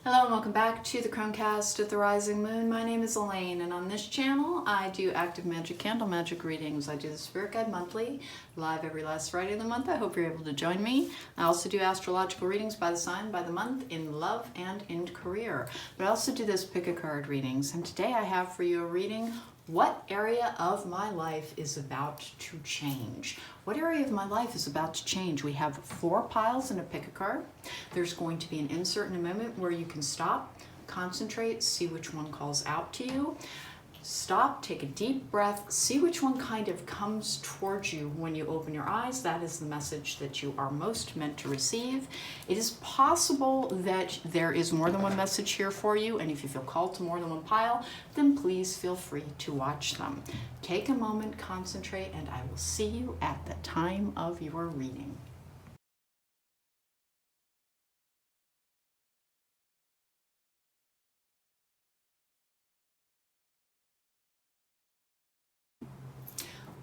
Hello and welcome back to the Cronecast at the Rising Moon. My name is Elaine, and on this channel I do active magic candle magic readings. I do the Spirit Guide monthly, live every last Friday of the month. I hope you're able to join me. I also do astrological readings by the sign, by the month, in love and in career. But I also do this pick a card readings, and today I have for you a reading, what area of my life is about to change? What area of my life is about to change? We have 4 piles and a pick a card. There's going to be an insert in a moment where you can stop, concentrate, see which one calls out to you. Stop, take a deep breath, see which one kind of comes towards you when you open your eyes. That is the message that you are most meant to receive. It is possible that there is more than one message here for you, and if you feel called to more than one pile, then please feel free to watch them. Take a moment, concentrate, and I will see you at the time of your reading.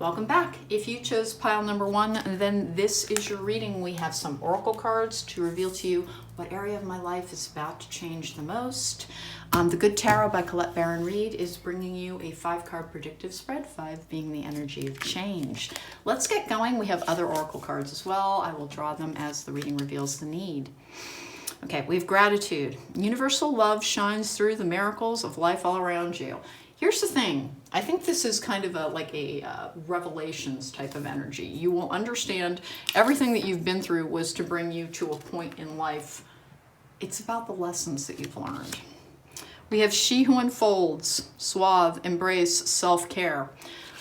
Welcome back. If you chose pile number 1, then this is your reading. We have some oracle cards to reveal to you what area of my life is about to change the most. The Good Tarot by Colette Baron Reed is bringing you a 5-card predictive spread, 5 being the energy of change. Let's get going. We have other oracle cards as well. I will draw them as the reading reveals the need. Okay, we have gratitude. Universal love shines through the miracles of life all around you. Here's the thing. I think this is kind of like a revelations type of energy. You will understand everything that you've been through was to bring you to a point in life. It's about the lessons that you've learned. We have she who unfolds, suave, embrace, self-care.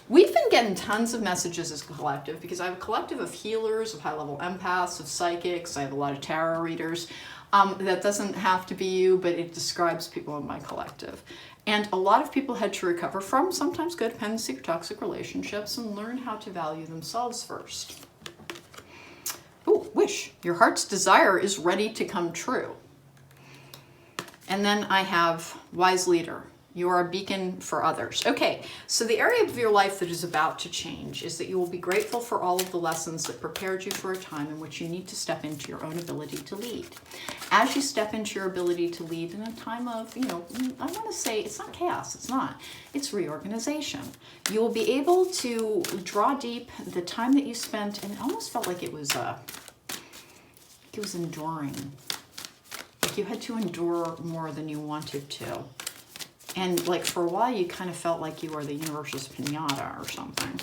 We've been getting tons of messages as a collective because I have a collective of healers, of high-level empaths, of psychics. I have a lot of tarot readers. That doesn't have to be you, but it describes people in my collective. And a lot of people had to recover from sometimes codependency or toxic relationships and learn how to value themselves first. Ooh, wish. Your heart's desire is ready to come true. And then I have wise leader. You are a beacon for others. Okay, so the area of your life that is about to change is that you will be grateful for all of the lessons that prepared you for a time in which you need to step into your own ability to lead. As you step into your ability to lead in a time of, I want to say it's not chaos, it's not. It's reorganization. You will be able to draw deep the time that you spent, and it almost felt like it was enduring. Like you had to endure more than you wanted to. And like for a while, you kind of felt like you were the universe's pinata or something.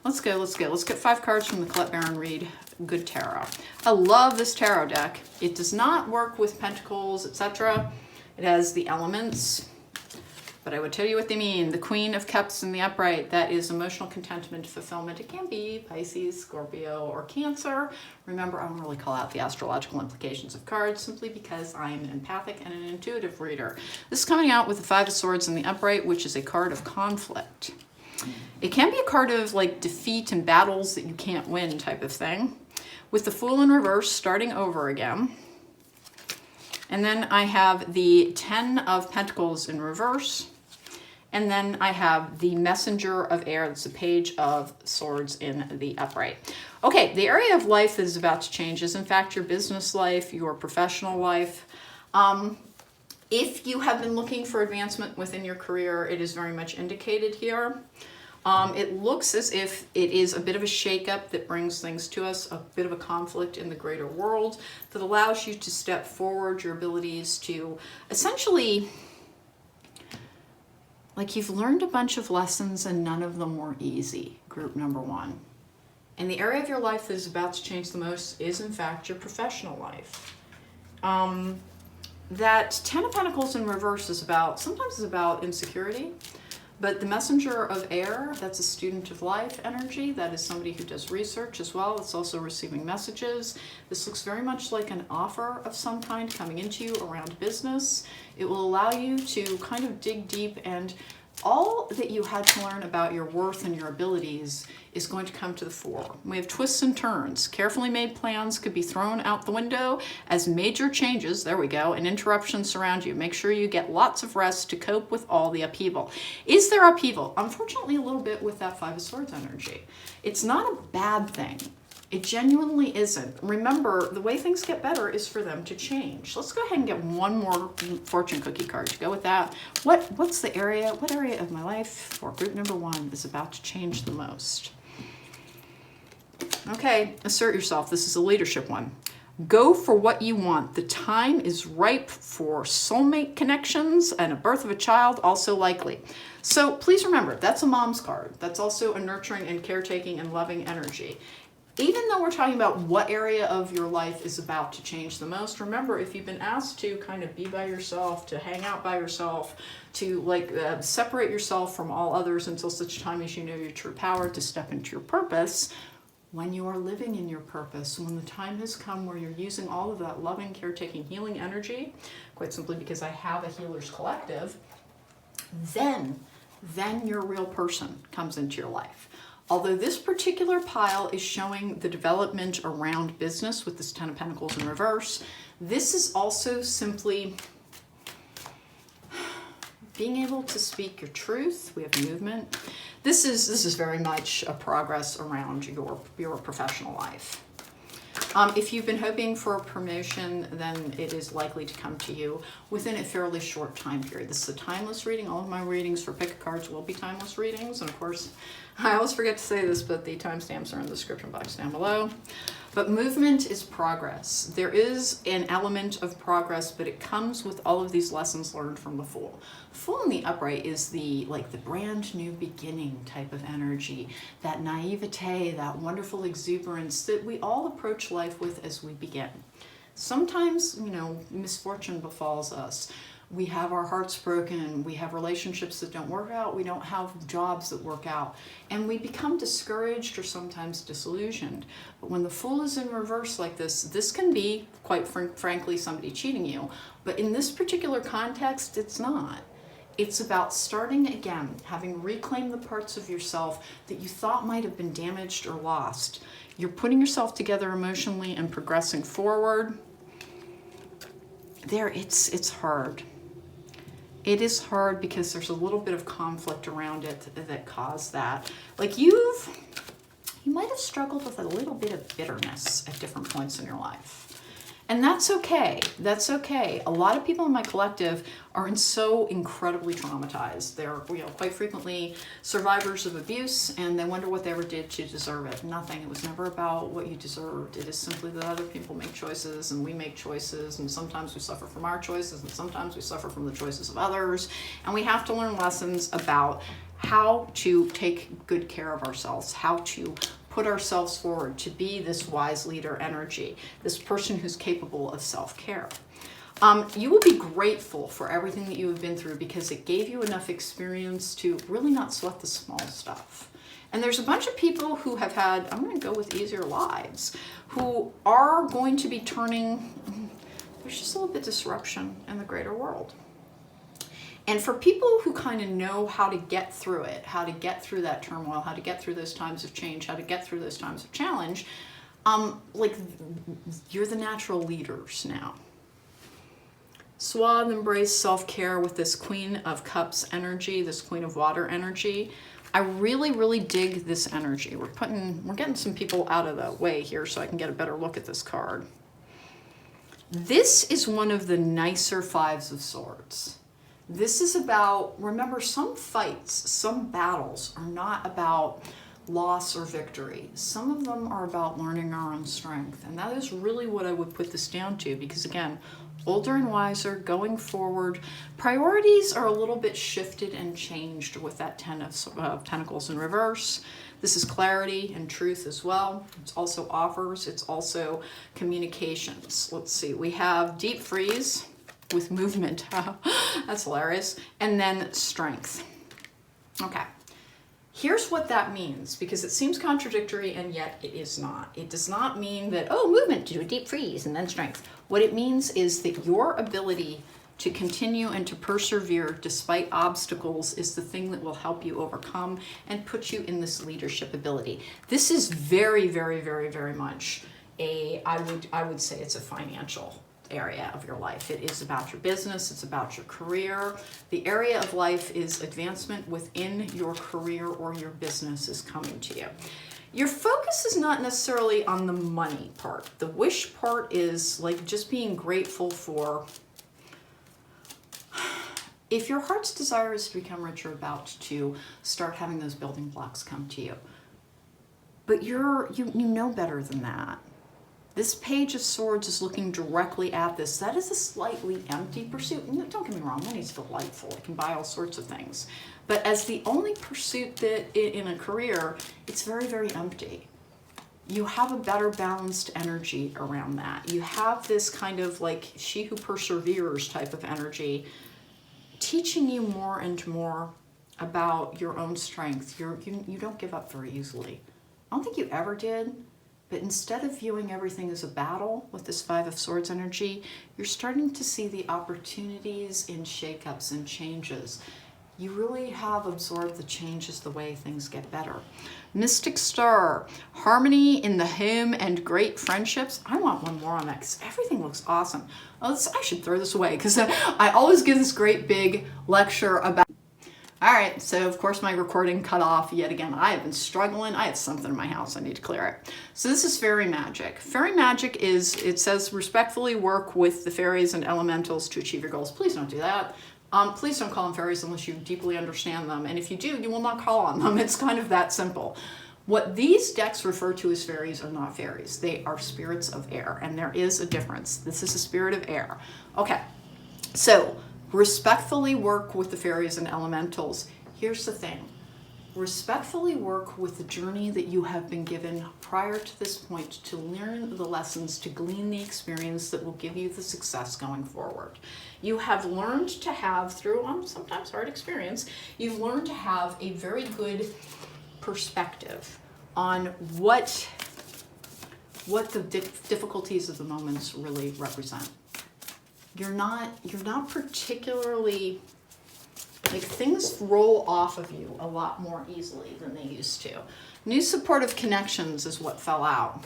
Let's go. Let's get 5 cards from the Colette Baron Reed Good Tarot. I love this tarot deck. It does not work with pentacles, etc. It has the elements, but I would tell you what they mean. The Queen of Cups in the upright, that is emotional contentment, fulfillment. It can be Pisces, Scorpio, or Cancer. Remember, I don't really call out the astrological implications of cards simply because I am an empathic and an intuitive reader. This is coming out with the 5 of Swords in the upright, which is a card of conflict. It can be a card of like defeat and battles that you can't win type of thing. With the Fool in reverse, starting over again. And then I have the 10 of Pentacles in reverse. And then I have the Messenger of Air. That's a Page of Swords in the upright. Okay, the area of life that is about to change is in fact your business life, your professional life. If you have been looking for advancement within your career, it is very much indicated here. It looks as if it is a bit of a shakeup that brings things to us, a bit of a conflict in the greater world that allows you to step forward, your abilities to essentially, like you've learned a bunch of lessons and none of them were easy, group number 1. And the area of your life that is about to change the most is in fact your professional life. That 10 of Pentacles in reverse is sometimes about insecurity, but the Messenger of Air, that's a student of life energy. That is somebody who does research as well. It's also receiving messages. This looks very much like an offer of some kind coming into you around business. It will allow you to kind of dig deep, and all that you had to learn about your worth and your abilities is going to come to the fore. We have twists and turns. Carefully made plans could be thrown out the window as major changes, there we go, and interruptions surround you. Make sure you get lots of rest to cope with all the upheaval. Is there upheaval? Unfortunately, a little bit with that 5 of Swords energy. It's not a bad thing. It genuinely isn't. Remember, the way things get better is for them to change. Let's go ahead and get one more fortune cookie card to go with that. What area of my life for group number 1 is about to change the most? Okay, assert yourself. This is a leadership one. Go for what you want. The time is ripe for soulmate connections and a birth of a child also likely. So please remember, that's a mom's card. That's also a nurturing and caretaking and loving energy. Even though we're talking about what area of your life is about to change the most, remember, if you've been asked to kind of be by yourself, to hang out by yourself, to separate yourself from all others until such time as you know your true power, to step into your purpose, when you are living in your purpose, when the time has come where you're using all of that loving, caretaking, healing energy, quite simply because I have a healer's collective, then your real person comes into your life. Although this particular pile is showing the development around business with this 10 of Pentacles in reverse, this is also simply being able to speak your truth. We have movement. This is very much a progress around your professional life. If you've been hoping for a promotion, then it is likely to come to you within a fairly short time period. This is a timeless reading. All of my readings for pick cards will be timeless readings. And of course, I always forget to say this, but the timestamps are in the description box down below. But movement is progress. There is an element of progress, but it comes with all of these lessons learned from the Fool. Fool in the upright is the brand new beginning type of energy, that naivete, that wonderful exuberance that we all approach life with as we begin. Sometimes, misfortune befalls us. We have our hearts broken, we have relationships that don't work out, we don't have jobs that work out, and we become discouraged or sometimes disillusioned. But when the Fool is in reverse like this can be, quite frankly, somebody cheating you. But in this particular context, it's not. It's about starting again, having reclaimed the parts of yourself that you thought might have been damaged or lost. You're putting yourself together emotionally and progressing forward. It's hard. It is hard because there's a little bit of conflict around it that caused that. You might have struggled with a little bit of bitterness at different points in your life. And that's okay. That's okay. A lot of people in my collective are so incredibly traumatized. They're, quite frequently survivors of abuse, and they wonder what they ever did to deserve it. Nothing. It was never about what you deserved. It is simply that other people make choices, and we make choices, and sometimes we suffer from our choices, and sometimes we suffer from the choices of others. And we have to learn lessons about how to take good care of ourselves, how to put ourselves forward to be this wise leader energy, this person who's capable of self-care. You will be grateful for everything that you have been through because it gave you enough experience to really not sweat the small stuff. And there's a bunch of people who have had, I'm going to go with easier lives, who are going to be turning, there's just a little bit of disruption in the greater world. And for people who kind of know how to get through it, how to get through that turmoil, how to get through those times of change, how to get through those times of challenge, you're the natural leaders now. Suave, embrace self-care with this Queen of Cups energy, this Queen of Water energy. I really, really dig this energy. We're getting some people out of the way here so I can get a better look at this card. This is one of the nicer Fives of Swords. This is about, remember, some fights, some battles are not about loss or victory. Some of them are about learning our own strength. And that is really what I would put this down to, because again, older and wiser, going forward, priorities are a little bit shifted and changed with that 10 of Pentacles in reverse. This is clarity and truth as well. It's also offers, it's also communications. Let's see, we have deep freeze with movement. That's hilarious. And then strength. Okay. Here's what that means, because it seems contradictory and yet it is not. It does not mean that, movement to do a deep freeze and then strength. What it means is that your ability to continue and to persevere despite obstacles is the thing that will help you overcome and put you in this leadership ability. This is very, very, very, very much I would say it's a financial area of your life. It is about your business, it's about your career. The area of life is advancement within your career or your business is coming to you. Your focus is not necessarily on the money part. The wish part is like just being grateful for, if your heart's desire is to become rich, you're about to start having those building blocks come to you. But you know better than that. This Page of Swords is looking directly at this. That is a slightly empty pursuit. Don't get me wrong, money's delightful. It can buy all sorts of things. But as the only pursuit that in a career, it's very, very empty. You have a better balanced energy around that. You have this kind of like she who perseveres type of energy, teaching you more and more about your own strength. You don't give up very easily. I don't think you ever did. But instead of viewing everything as a battle with this Five of Swords energy, you're starting to see the opportunities in shakeups and changes. You really have absorbed the changes, the way things get better. Mystic Star, harmony in the home and great friendships. I want one more on that because everything looks awesome. I should throw this away because I always give this great big lecture about. All right, so of course my recording cut off yet again. I have been struggling. I had something in my house. I need to clear it. So this is fairy magic. Fairy magic is, it says, respectfully work with the fairies and elementals to achieve your goals. Please don't do that. Please don't call them fairies unless you deeply understand them. And if you do, you will not call on them. It's kind of that simple. What these decks refer to as fairies are not fairies. They are spirits of air, and there is a difference. This is a spirit of air. Okay, so respectfully work with the fairies and elementals. Here's the thing. Respectfully work with the journey that you have been given prior to this point to learn the lessons, to glean the experience that will give you the success going forward. You have learned to have, through sometimes hard experience, you've learned to have a very good perspective on what the difficulties of the moments really represent. You're not particularly, like, things roll off of you a lot more easily than they used to. New supportive connections is what fell out.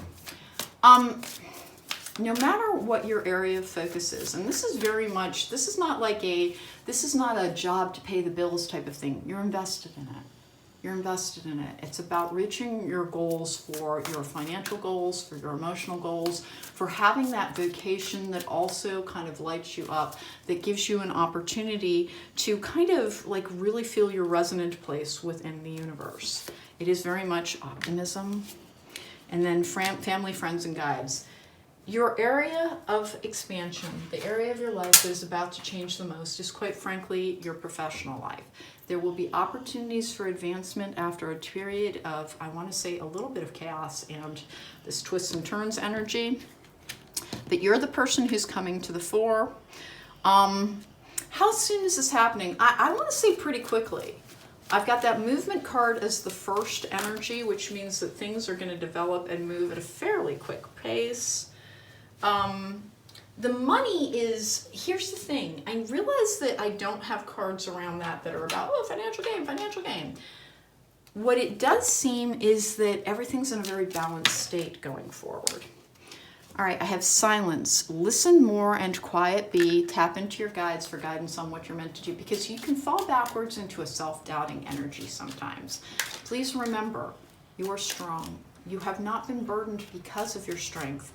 No matter what your area of focus is, and this is very much, this is not a job to pay the bills type of thing. You're invested in it. You're invested in it. It's about reaching your goals, for your financial goals, for your emotional goals, for having that vocation that also kind of lights you up, that gives you an opportunity to kind of like really feel your resonant place within the universe. It is very much optimism. And then family, friends, and guides. Your area of expansion, the area of your life that is about to change the most, is quite frankly your professional life. There will be opportunities for advancement after a period of, I want to say, a little bit of chaos and this twists and turns energy. But you're the person who's coming to the fore. How soon is this happening? I want to say pretty quickly. I've got that movement card as the first energy, which means that things are going to develop and move at a fairly quick pace. The money is, here's the thing, I realize that I don't have cards around that are about, oh, financial gain, financial gain. What it does seem is that everything's in a very balanced state going forward. All right, I have silence. Listen more and quiet be. Tap into your guides for guidance on what you're meant to do, because you can fall backwards into a self-doubting energy sometimes. Please remember, you are strong. You have not been burdened because of your strength.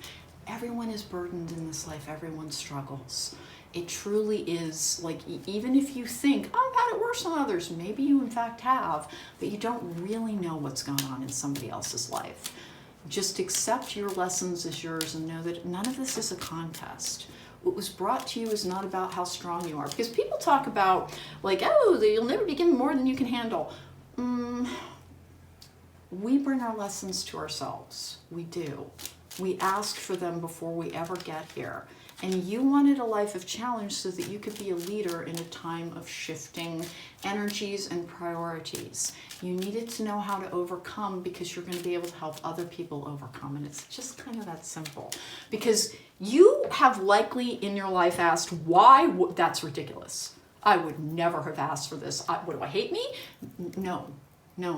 Everyone is burdened in this life. Everyone struggles. It truly is, like, even if you think, oh, I've had it worse than others, maybe you in fact have, but you don't really know what's gone on in somebody else's life. Just accept your lessons as yours and know that none of this is a contest. What was brought to you is not about how strong you are. Because people talk about, like, oh, you'll never be given more than you can handle. We bring our lessons to ourselves. We do. We ask for them before we ever get here. And you wanted a life of challenge so that you could be a leader in a time of shifting energies and priorities. You needed to know how to overcome because you're going to be able to help other people overcome. And it's just kind of that simple. Because you have likely in your life asked, why? That's ridiculous. I would never have asked for this. What, do I hate me? No,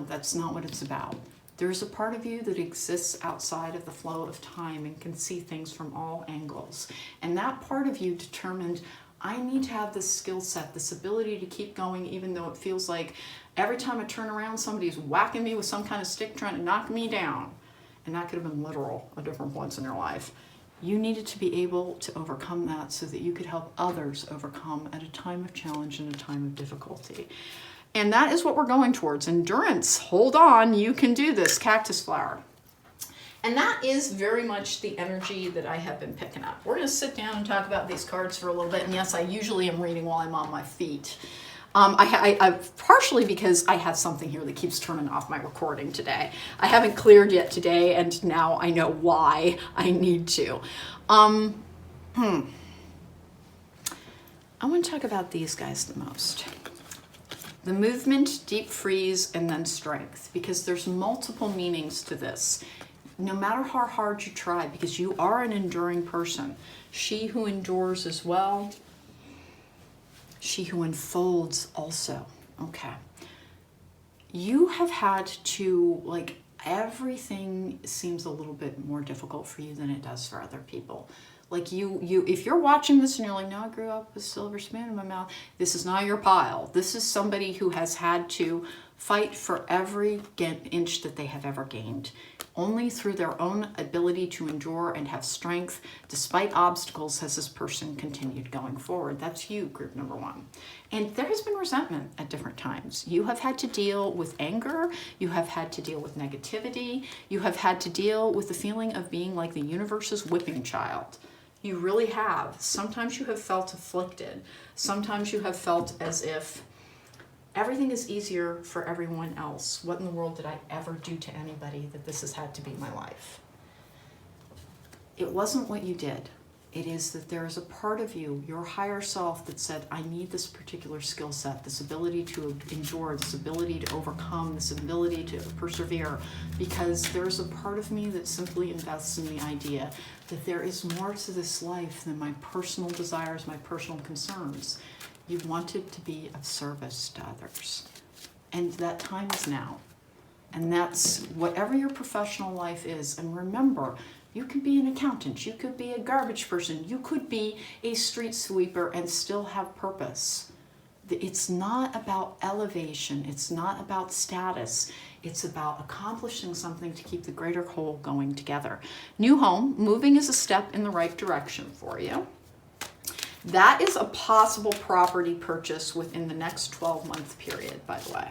that's not what it's about. There's a part of you that exists outside of the flow of time and can see things from all angles. And that part of you determined, I need to have this skill set, this ability to keep going, even though it feels like every time I turn around, somebody's whacking me with some kind of stick trying to knock me down. And that could have been literal at different points in your life. You needed to be able to overcome that so that you could help others overcome at a time of challenge and a time of difficulty. And that is what we're going towards. Endurance. Hold on, you can do this. Cactus flower. And that is very much the energy that I have been picking up. We're going to sit down and talk about these cards for a little bit. And yes, I usually am reading while I'm on my feet. I partially because I have something here that keeps turning off my recording today. I haven't cleared yet today, and now I know why I need to. I want to talk about these guys the most. The movement, deep freeze, and then strength, because there's multiple meanings to this. No matter how hard you try, because you are an enduring person. She who endures as well. She who unfolds also. Okay. You have had to, like, everything seems a little bit more difficult for you than it does for other people. Like you, if you're watching this and you're like, no, I grew up with a silver spoon in my mouth. This is not your pile. This is somebody who has had to fight for every inch that they have ever gained. Only through their own ability to endure and have strength, despite obstacles, has this person continued going forward. That's you, group number one. And there has been resentment at different times. You have had to deal with anger. You have had to deal with negativity. You have had to deal with the feeling of being like the universe's whipping child. You really have. Sometimes you have felt afflicted. Sometimes you have felt as if everything is easier for everyone else. What in the world did I ever do to anybody that this has had to be my life? It wasn't what you did. It is that there is a part of you, your higher self, that said, I need this particular skill set, this ability to endure, this ability to overcome, this ability to persevere, because there's a part of me that simply invests in the idea that there is more to this life than my personal desires, my personal concerns. You wanted to be of service to others. And that time is now. And that's whatever your professional life is. And remember, you could be an accountant, you could be a garbage person, you could be a street sweeper and still have purpose. It's not about elevation, it's not about status, it's about accomplishing something to keep the greater whole going together. New home, moving is a step in the right direction for you. That is a possible property purchase within the next 12-month period, by the way.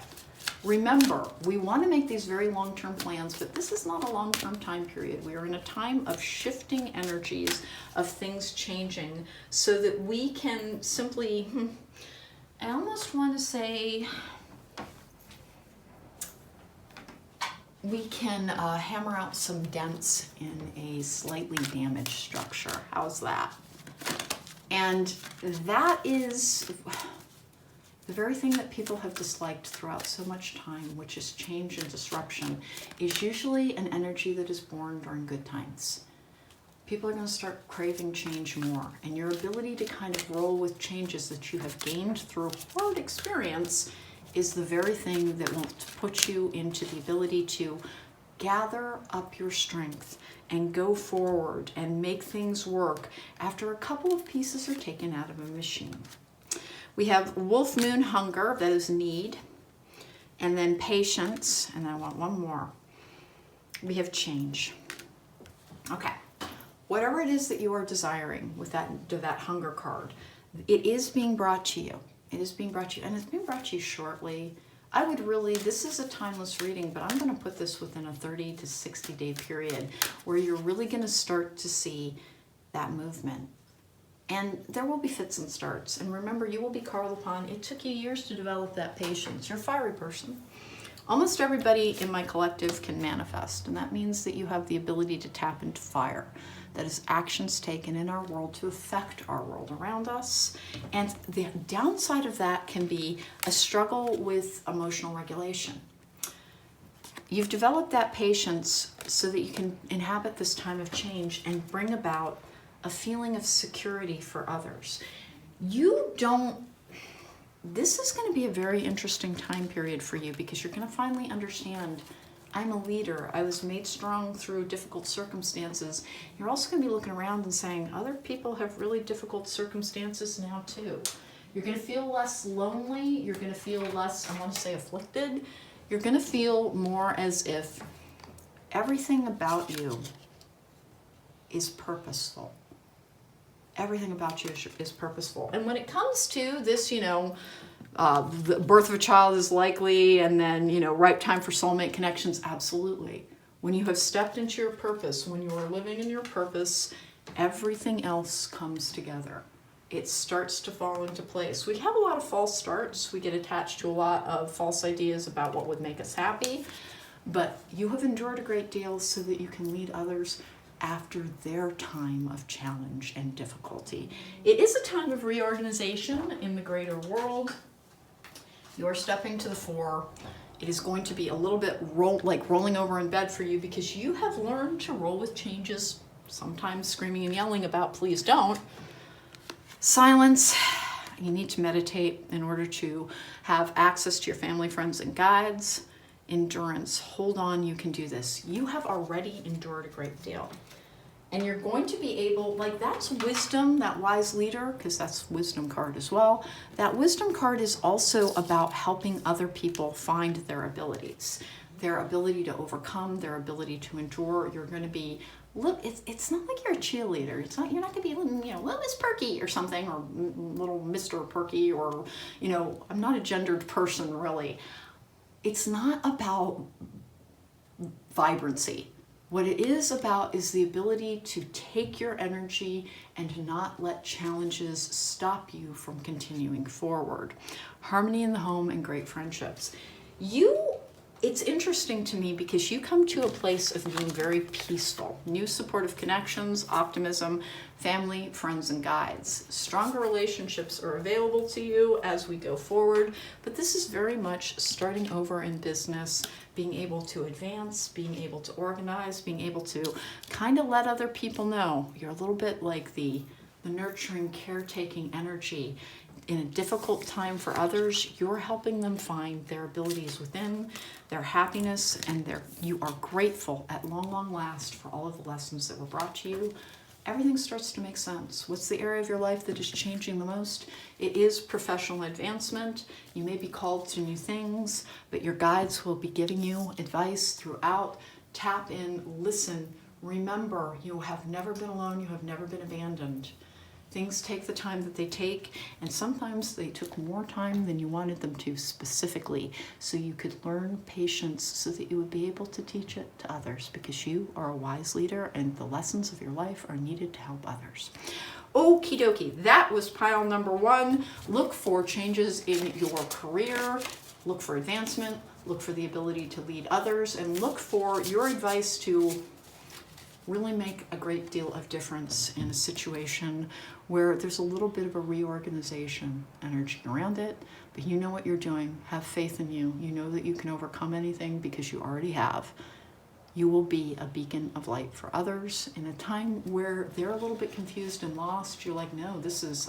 Remember, we want to make these very long-term plans, but this is not a long-term time period. We are in a time of shifting energies, of things changing, so that we can simply, I almost want to say, we can hammer out some dents in a slightly damaged structure. How's that? And that is the very thing that people have disliked throughout so much time, which is change and disruption, is usually an energy that is born during good times. People are going to start craving change more, and your ability to kind of roll with changes that you have gained through hard experience is the very thing that will put you into the ability to gather up your strength and go forward and make things work after a couple of pieces are taken out of a machine. We have Wolf Moon Hunger, that is need, and then Patience, and I want one more. We have Change. Okay, whatever it is that you are desiring with that hunger card, it is being brought to you. It is being brought to you, and it's being brought to you shortly. I would really, this is a timeless reading, but I'm going to put this within a 30 to 60 day period where you're really going to start to see that movement. And there will be fits and starts. And remember, you will be called upon. It took you years to develop that patience. You're a fiery person. Almost everybody in my collective can manifest, and that means that you have the ability to tap into fire. That is actions taken in our world to affect our world around us. And the downside of that can be a struggle with emotional regulation. You've developed that patience so that you can inhabit this time of change and bring about a feeling of security for others. This is going to be a very interesting time period for you because you're going to finally understand I'm a leader. I was made strong through difficult circumstances. You're also going to be looking around and saying, other people have really difficult circumstances now too. You're going to feel less lonely. You're going to feel less, I want to say, afflicted. You're going to feel more as if everything about you is purposeful. Everything about you is purposeful. And when it comes to this, the birth of a child is likely, and then, ripe time for soulmate connections, absolutely. When you have stepped into your purpose, when you are living in your purpose, everything else comes together. It starts to fall into place. We have a lot of false starts. We get attached to a lot of false ideas about what would make us happy, but you have endured a great deal so that you can lead others after their time of challenge and difficulty. It is a time of reorganization in the greater world. You're stepping to the fore. It is going to be a little bit like rolling over in bed for you, because you have learned to roll with changes, sometimes screaming and yelling about please don't. Silence. You need to meditate in order to have access to your family, friends, and guides. Endurance. Hold on, you can do this. You have already endured a great deal. And you're going to be able, that's wisdom, that wise leader, because that's wisdom card as well. That wisdom card is also about helping other people find their abilities, their ability to overcome, their ability to endure. You're going to be, it's not like you're a cheerleader. You're not going to be, little Miss Perky or something, or little Mr. Perky, or, I'm not a gendered person really. It's not about vibrancy. What it is about is the ability to take your energy and not let challenges stop you from continuing forward. Harmony in the home and great friendships. It's interesting to me because you come to a place of being very peaceful. New supportive connections, optimism, family, friends, and guides. Stronger relationships are available to you as we go forward, but this is very much starting over in business, being able to advance, being able to organize, being able to kind of let other people know. You're a little bit like the nurturing, caretaking energy. In a difficult time for others, you're helping them find their abilities within, their happiness, and you are grateful at long last for all of the lessons that were brought to you. Everything starts to make sense. What's the area of your life that is changing the most? It is professional advancement. You may be called to new things, but your guides will be giving you advice throughout. Tap in, listen, remember, you have never been alone, you have never been abandoned. Things take the time that they take, and sometimes they took more time than you wanted them to specifically, so you could learn patience so that you would be able to teach it to others, because you are a wise leader and the lessons of your life are needed to help others. Okie dokie, that was pile number 1. Look for changes in your career, look for advancement, look for the ability to lead others, and look for your advice to really make a great deal of difference in a situation where there's a little bit of a reorganization energy around it, but you know what you're doing. Have faith in you. You know that you can overcome anything because you already have. You will be a beacon of light for others in a time where they're a little bit confused and lost. You're like, no,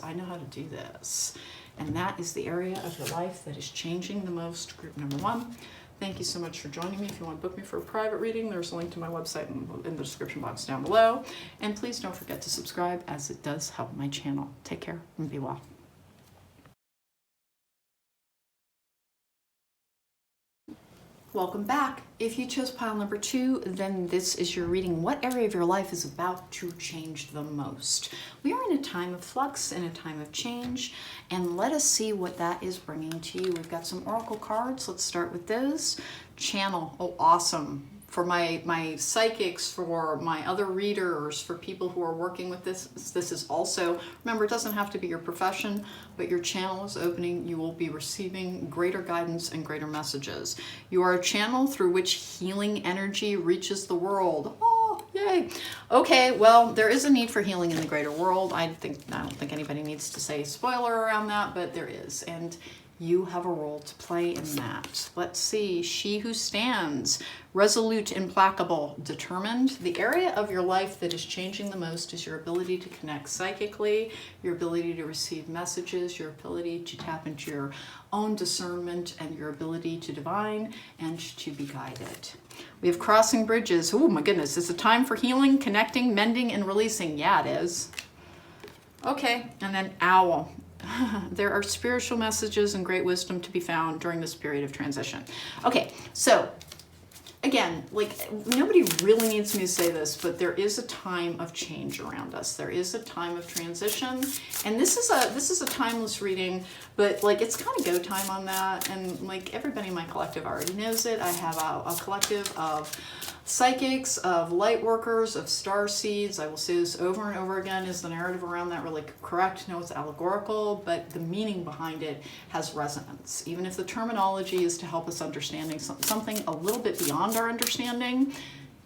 I know how to do this. And that is the area of your life that is changing the most. Group number 1. Thank you so much for joining me. If you want to book me for a private reading, there's a link to my website in the description box down below. And please don't forget to subscribe, as it does help my channel. Take care and be well. Welcome back. If you chose pile number 2, then this is your reading. What area of your life is about to change the most? We are in a time of flux, in a time of change, and let us see what that is bringing to you. We've got some oracle cards. Let's start with those. Channel. Oh, awesome. For my psychics, for my other readers, for people who are working with this is also, remember, it doesn't have to be your profession, but your channel is opening. You will be receiving greater guidance and greater messages. You are a channel through which healing energy reaches the world. Oh, yay. Okay, well, there is a need for healing in the greater world. I don't think anybody needs to say spoiler around that, but there is. And you have a role to play in that. Let's see. She who stands, resolute, implacable, determined. The area of your life that is changing the most is your ability to connect psychically, your ability to receive messages, your ability to tap into your own discernment, and your ability to divine and to be guided. We have crossing bridges. Oh my goodness, it's a time for healing, connecting, mending, and releasing. Yeah, it is. Okay, and then owl. There are spiritual messages and great wisdom to be found during this period of transition. Okay, so again, like, nobody really needs me to say this, but there is a time of change around us. There is a time of transition, and this is a timeless reading, but like, it's kind of go time on that, and like, everybody in my collective already knows it. I have a collective of psychics, of light workers, of star seeds. I will say this over and over again. Is the narrative around that really correct? No, it's allegorical, but the meaning behind it has resonance. Even if the terminology is to help us understanding something a little bit beyond our understanding,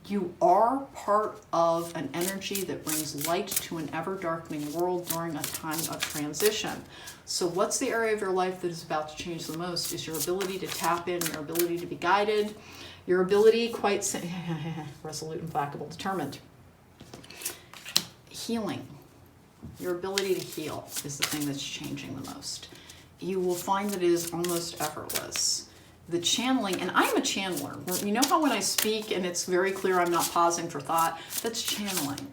you are part of an energy that brings light to an ever-darkening world during a time of transition. So what's the area of your life that is about to change the most? Is your ability to tap in, your ability to be guided, your ability, resolute, implacable, determined. Healing. Your ability to heal is the thing that's changing the most. You will find that it is almost effortless. The channeling, and I'm a channeler. You know how when I speak and it's very clear I'm not pausing for thought? That's channeling.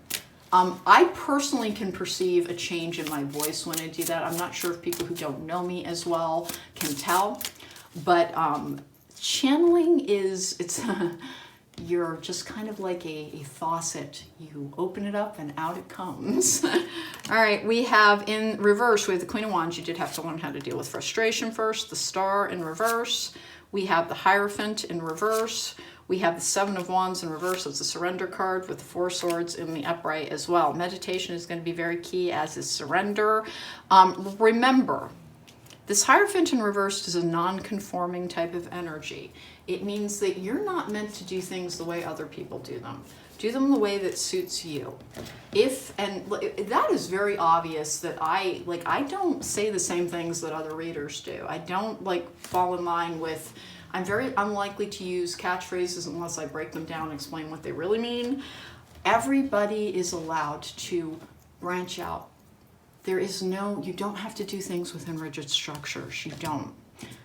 I personally can perceive a change in my voice when I do that. I'm not sure if people who don't know me as well can tell, but channeling it's you're just kind of like a faucet. You open it up and out it comes. All right, we have in reverse, we have the Queen of Wands. You did have to learn how to deal with frustration first. The Star in reverse. We have the Hierophant in reverse. We have the Seven of Wands in reverse. It's a surrender card with the Four Swords in the upright as well. Meditation is going to be very key, as is surrender. Remember, this Hierophant in reverse is a non-conforming type of energy. It means that you're not meant to do things the way other people do them. Do them the way that suits you. And that is very obvious that I don't say the same things that other readers do. I don't fall in line with, I'm very unlikely to use catchphrases unless I break them down and explain what they really mean. Everybody is allowed to branch out. You don't have to do things within rigid structures. You don't.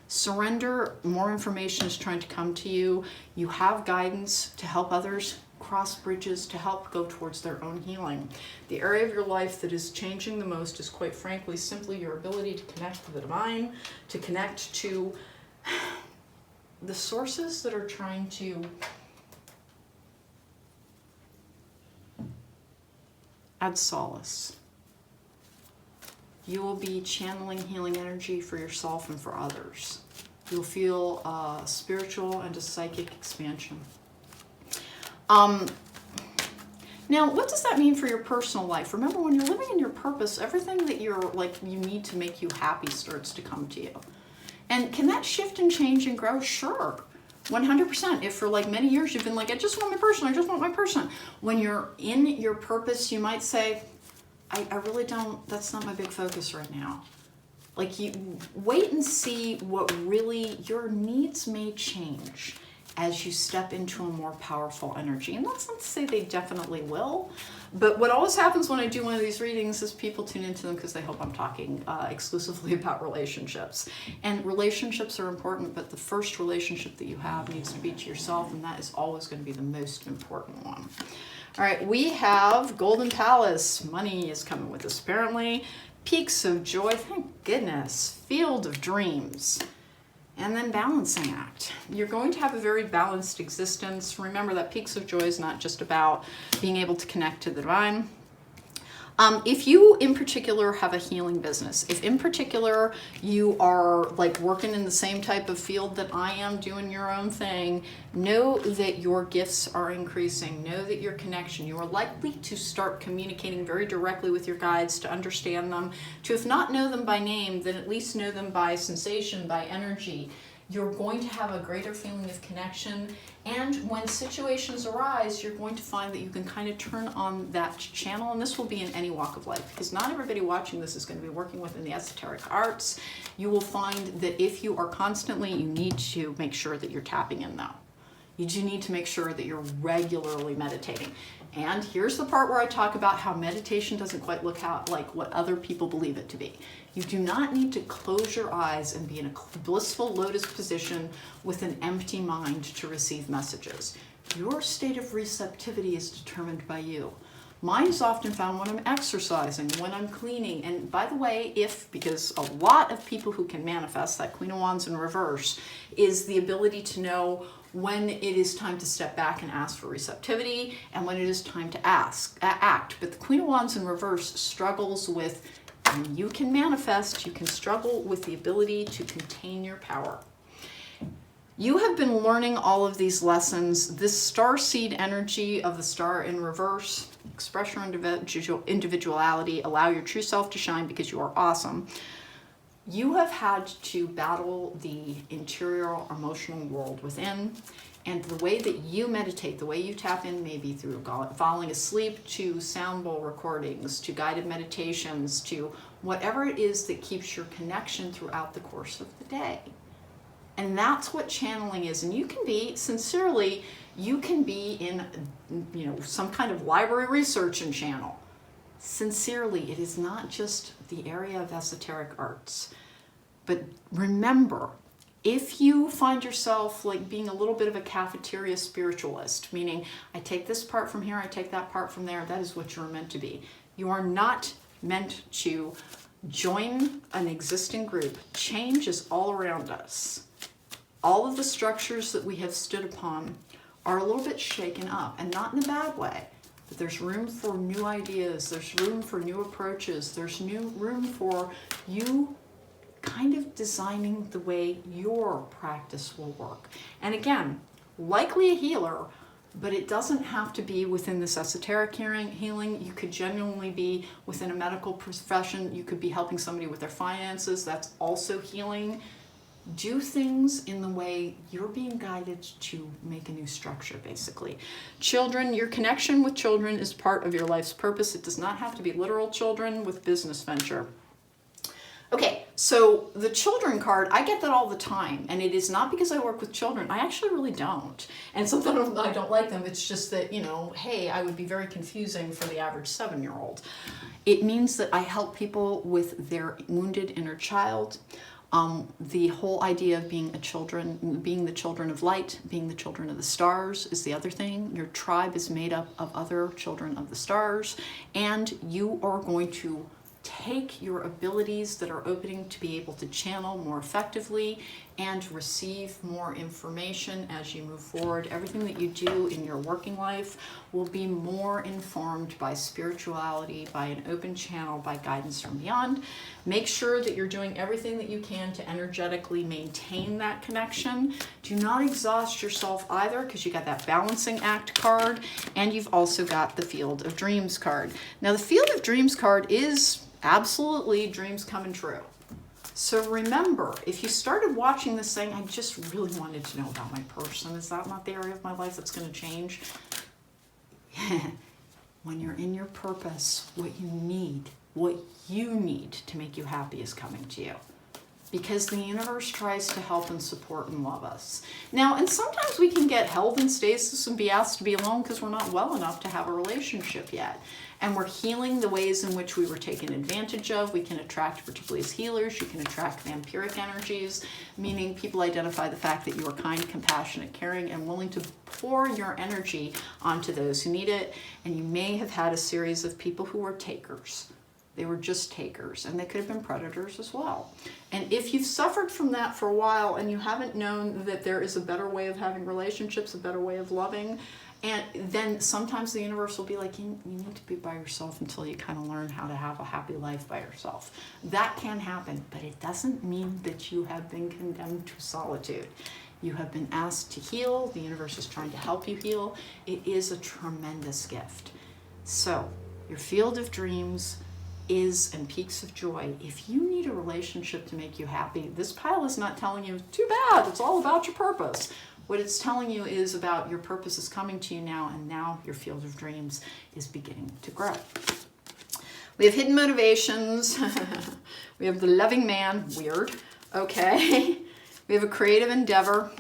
Surrender, more information is trying to come to you. You have guidance to help others cross bridges, to help go towards their own healing. The area of your life that is changing the most is, quite frankly, simply your ability to connect to the divine, to connect to the sources that are trying to add solace. You will be channeling healing energy for yourself and for others. You'll feel spiritual and a psychic expansion. Now, what does that mean for your personal life? Remember, when you're living in your purpose, everything that you need to make you happy starts to come to you. And can that shift and change and grow? Sure. 100%. If for many years you've been I just want my person, I just want my person. When you're in your purpose, you might say, I really don't, that's not my big focus right now. You wait and see what really, your needs may change as you step into a more powerful energy. And that's not to say they definitely will, but what always happens when I do one of these readings is people tune into them because they hope I'm talking exclusively about relationships. And relationships are important, but the first relationship that you have needs to be to yourself, and that is always going to be the most important one. All right, we have Golden Palace. Money is coming with us, apparently. Peaks of Joy, thank goodness. Field of Dreams. And then Balancing Act. You're going to have a very balanced existence. Remember that Peaks of Joy is not just about being able to connect to the divine. If you in particular have a healing business, if in particular you are working in the same type of field that I am, doing your own thing, know that your gifts are increasing. Know that your connection, you are likely to start communicating very directly with your guides, to understand them, to if not know them by name, then at least know them by sensation, by energy. You're going to have a greater feeling of connection, and when situations arise, you're going to find that you can kind of turn on that channel, and this will be in any walk of life, because not everybody watching this is going to be working within the esoteric arts. You will find that if you are constantly, you need to make sure that you're tapping in though. You do need to make sure that you're regularly meditating. And here's the part where I talk about how meditation doesn't quite look like what other people believe it to be. You do not need to close your eyes and be in a blissful lotus position with an empty mind to receive messages. Your state of receptivity is determined by you. Mine is often found when I'm exercising, when I'm cleaning. And by the way, because a lot of people who can manifest that Queen of Wands in reverse is the ability to know when it is time to step back and ask for receptivity and when it is time to act. But the Queen of Wands in reverse struggles with, when you can manifest, you can struggle with the ability to contain your power. You have been learning all of these lessons. This star seed energy of the star in reverse, express your individuality, allow your true self to shine because you are awesome. You have had to battle the interior emotional world within, and the way that you meditate, the way you tap in, maybe through falling asleep, to sound bowl recordings, to guided meditations, to whatever it is that keeps your connection throughout the course of the day. And that's what channeling is. And you can be, sincerely, you can be in, some kind of library research and channel. Sincerely, it is not just the area of esoteric arts. But remember, if you find yourself like being a little bit of a cafeteria spiritualist, meaning I take this part from here, I take that part from there, that is what you're meant to be. You are not meant to join an existing group. Change is all around us. All of the structures that we have stood upon are a little bit shaken up, and not in a bad way. But there's room for new ideas, there's room for new approaches, there's room for you kind of designing the way your practice will work. And again, likely a healer, but it doesn't have to be within this esoteric healing. You could genuinely be within a medical profession. You could be helping somebody with their finances. That's also healing. Do things in the way you're being guided to make a new structure, basically. Children, your connection with children is part of your life's purpose. It does not have to be literal children with business venture. Okay, so the children card, I get that all the time, and it is not because I work with children. I actually really don't. And sometimes I don't like them. It's just that, hey, I would be very confusing for the average 7-year-old. It means that I help people with their wounded inner child. The whole idea of being the children of light, being the children of the stars is the other thing. Your tribe is made up of other children of the stars, and you are going to take your abilities that are opening to be able to channel more effectively and receive more information as you move forward. Everything that you do in your working life will be more informed by spirituality, by an open channel, by guidance from beyond. Make sure that you're doing everything that you can to energetically maintain that connection. Do not exhaust yourself either, because you got that balancing act card, and you've also got the Field of Dreams card. Now the Field of Dreams card is absolutely dreams coming true. So remember, if you started watching this saying, I just really wanted to know about my person, is that not the area of my life that's going to change? When you're in your purpose, what you need to make you happy is coming to you. Because the universe tries to help and support and love us. Now, and sometimes we can get held in stasis and be asked to be alone because we're not well enough to have a relationship yet. And we're healing the ways in which we were taken advantage of. We can attract, particularly as healers, you can attract vampiric energies, meaning people identify the fact that you are kind, compassionate, caring, and willing to pour your energy onto those who need it. And you may have had a series of people who were takers. They were just takers, and they could have been predators as well. And if you've suffered from that for a while and you haven't known that there is a better way of having relationships, a better way of loving, and then sometimes the universe will be like, you need to be by yourself until you kind of learn how to have a happy life by yourself. That can happen, but it doesn't mean that you have been condemned to solitude. You have been asked to heal. The universe is trying to help you heal. It is a tremendous gift. So, your Field of Dreams is and peaks of joy. If you need a relationship to make you happy, this pile is not telling you, too bad, it's all about your purpose. What it's telling you is about your purpose is coming to you now, and now your Field of Dreams is beginning to grow. We have hidden motivations. We have the loving man, weird, okay. We have a creative endeavor.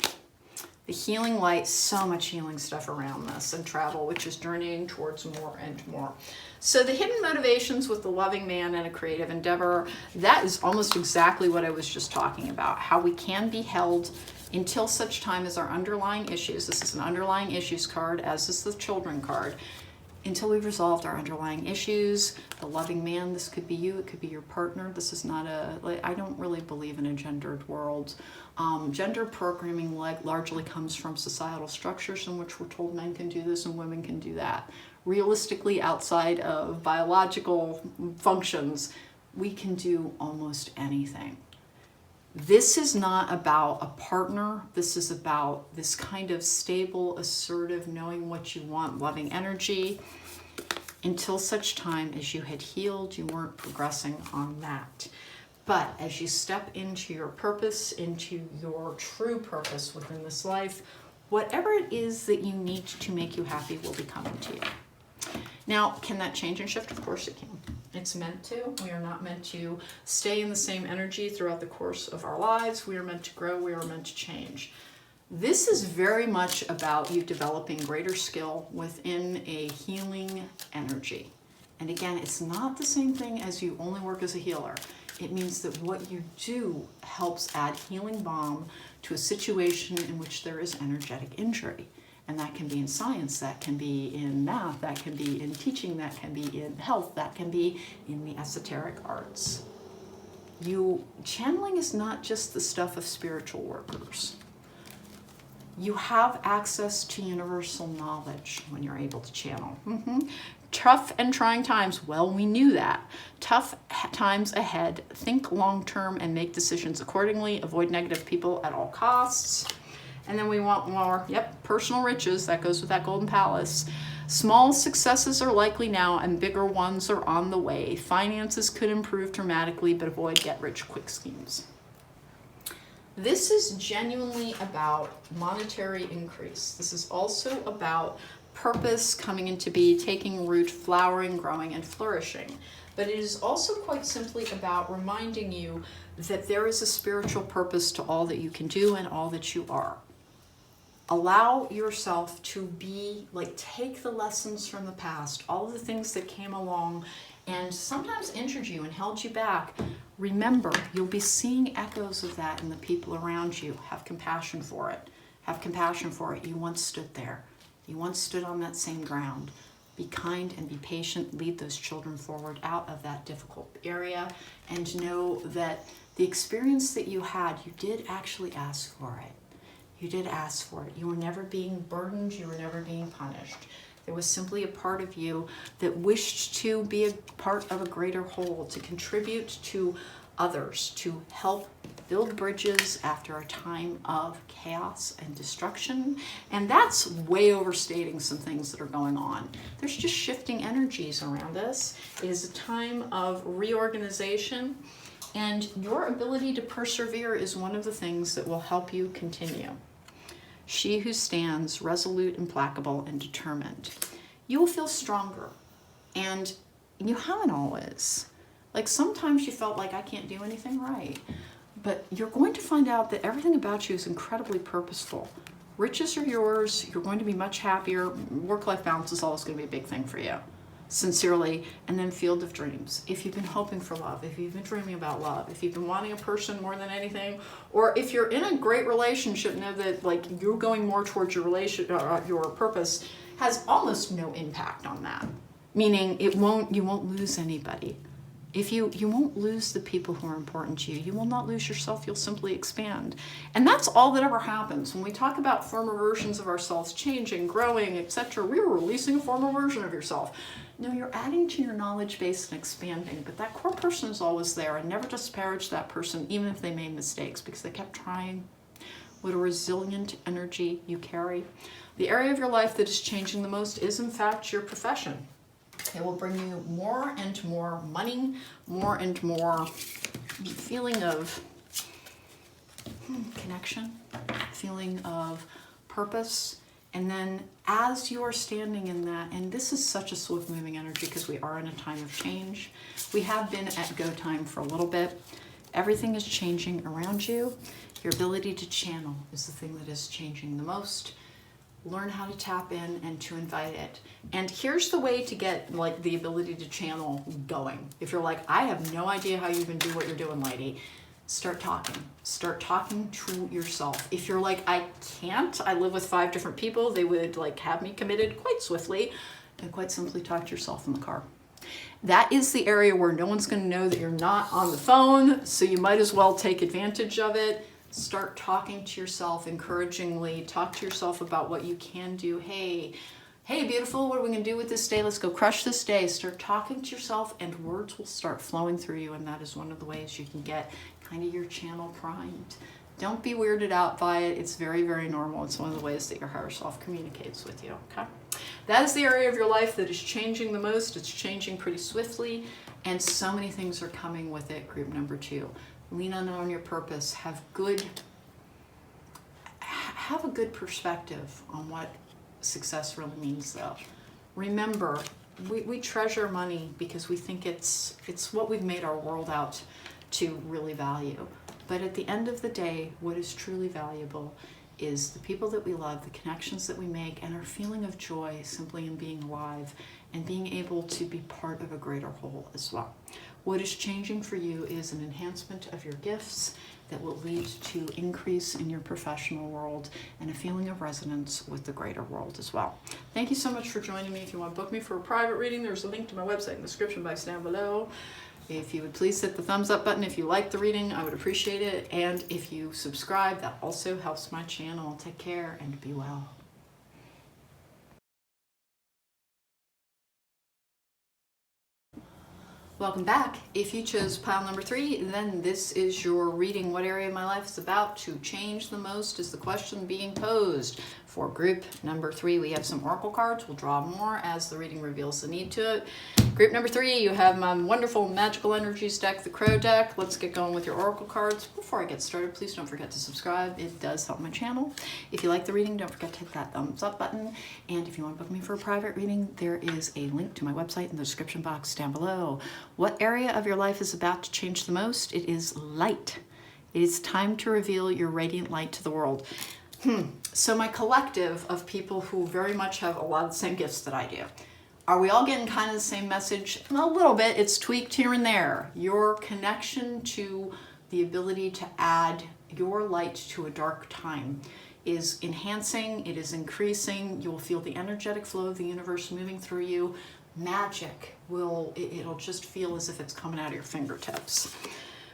The healing light, so much healing stuff around this, and travel, which is journeying towards more and more. So the hidden motivations with the loving man and a creative endeavor, that is almost exactly what I was just talking about, how we can be held until such time as our underlying issues, this is an underlying issues card, as is the children card, until we've resolved our underlying issues. The loving man, this could be you, it could be your partner. This is not I don't really believe in a gendered world. Gender programming largely comes from societal structures in which we're told men can do this and women can do that. Realistically, outside of biological functions, we can do almost anything. This is not about a partner. This is about this kind of stable, assertive, knowing what you want, loving energy. Until such time as you had healed, you weren't progressing on that. But as you step into your purpose, into your true purpose within this life, whatever it is that you need to make you happy will be coming to you. Now, can that change and shift? Of course it can. It's meant to. We are not meant to stay in the same energy throughout the course of our lives. We are meant to grow. We are meant to change. This is very much about you developing greater skill within a healing energy. And again, it's not the same thing as you only work as a healer. It means that what you do helps add healing balm to a situation in which there is energetic injury. And that can be in science, that can be in math, that can be in teaching, that can be in health, that can be in the esoteric arts. Channeling is not just the stuff of spiritual workers. You have access to universal knowledge when you're able to channel. Tough and trying times, well, we knew that. Tough times ahead, think long-term and make decisions accordingly. Avoid negative people at all costs. And then we want more, personal riches. That goes with that golden palace. Small successes are likely now and bigger ones are on the way. Finances could improve dramatically, but avoid get-rich-quick schemes. This is genuinely about monetary increase. This is also about purpose coming into be, taking root, flowering, growing, and flourishing. But it is also quite simply about reminding you that there is a spiritual purpose to all that you can do and all that you are. Allow yourself to take the lessons from the past, all of the things that came along and sometimes injured you and held you back. Remember, you'll be seeing echoes of that in the people around you. Have compassion for it. Have compassion for it. You once stood there. You once stood on that same ground. Be kind and be patient. Lead those children forward out of that difficult area and know that the experience that you had, you did actually ask for it. You did ask for it. You were never being burdened. You were never being punished. There was simply a part of you that wished to be a part of a greater whole, to contribute to others, to help build bridges after a time of chaos and destruction. And that's way overstating some things that are going on. There's just shifting energies around us. It is a time of reorganization, and your ability to persevere is one of the things that will help you continue. She who stands resolute, implacable, and determined. You will feel stronger. And you haven't always. Sometimes you felt like I can't do anything right. But you're going to find out that everything about you is incredibly purposeful. Riches are yours. You're going to be much happier. Work-life balance is always going to be a big thing for you. Sincerely. And then field of dreams. If you've been hoping for love, if you've been dreaming about love, if you've been wanting a person more than anything, or if you're in a great relationship, know that you're going more towards your your purpose has almost no impact on that. Meaning you won't lose anybody. If you won't lose the people who are important to you. You will not lose yourself. You'll simply expand. And that's all that ever happens. When we talk about former versions of ourselves changing, growing, etc., we are releasing a former version of yourself. No, you're adding to your knowledge base and expanding, but that core person is always there, and never disparage that person, even if they made mistakes, because they kept trying. What a resilient energy you carry. The area of your life that is changing the most is, in fact, your profession. It will bring you more and more money, more and more feeling of connection, feeling of purpose. And then as you are standing in that, and this is such a swift moving energy because we are in a time of change. We have been at go time for a little bit. Everything is changing around you. Your ability to channel is the thing that is changing the most. Learn how to tap in and to invite it. And here's the way to get like the ability to channel going. If you're like, I have no idea how you even do what you're doing, lady, start talking. Start talking to yourself. If you're like, I can't, I live with 5 different people, they would like have me committed quite swiftly, and quite simply talk to yourself in the car. That is the area where no one's going to know that you're not on the phone, so you might as well take advantage of it. Start talking to yourself encouragingly. Talk to yourself about what you can do. Hey, beautiful, what are we going to do with this day? Let's go crush this day. Start talking to yourself and words will start flowing through you, and that is one of the ways you can get kind of your channel primed. Don't be weirded out by it. It's very, very normal. It's one of the ways that your higher self communicates with you, okay? That is the area of your life that is changing the most. It's changing pretty swiftly, and so many things are coming with it. Group number 2. Lean on your purpose. Have a good perspective on what success really means, though. Remember, we treasure money because we think it's what we've made our world out to really value. But at the end of the day, what is truly valuable is the people that we love, the connections that we make, and our feeling of joy simply in being alive and being able to be part of a greater whole as well. What is changing for you is an enhancement of your gifts that will lead to increase in your professional world and a feeling of resonance with the greater world as well. Thank you so much for joining me. If you want to book me for a private reading, there's a link to my website in the description box down below. If you would please hit the thumbs up button if you like the reading, I would appreciate it. And if you subscribe, that also helps my channel. Take care and be well. Welcome back. If you chose pile number 3, then this is your reading. What area of my life is about to change the most is the question being posed. For group number 3, we have some oracle cards. We'll draw more as the reading reveals the need to it. Group number 3, you have my wonderful Magical Energies deck, the Crow deck. Let's get going with your oracle cards. Before I get started, please don't forget to subscribe. It does help my channel. If you like the reading, don't forget to hit that thumbs up button. And if you want to book me for a private reading, there is a link to my website in the description box down below. What area of your life is about to change the most? It is light. It is time to reveal your radiant light to the world. So my collective of people who very much have a lot of the same gifts that I do. Are we all getting kind of the same message? A little bit. It's tweaked here and there. Your connection to the ability to add your light to a dark time is enhancing. It is increasing. You will feel the energetic flow of the universe moving through you. Magic it'll just feel as if it's coming out of your fingertips.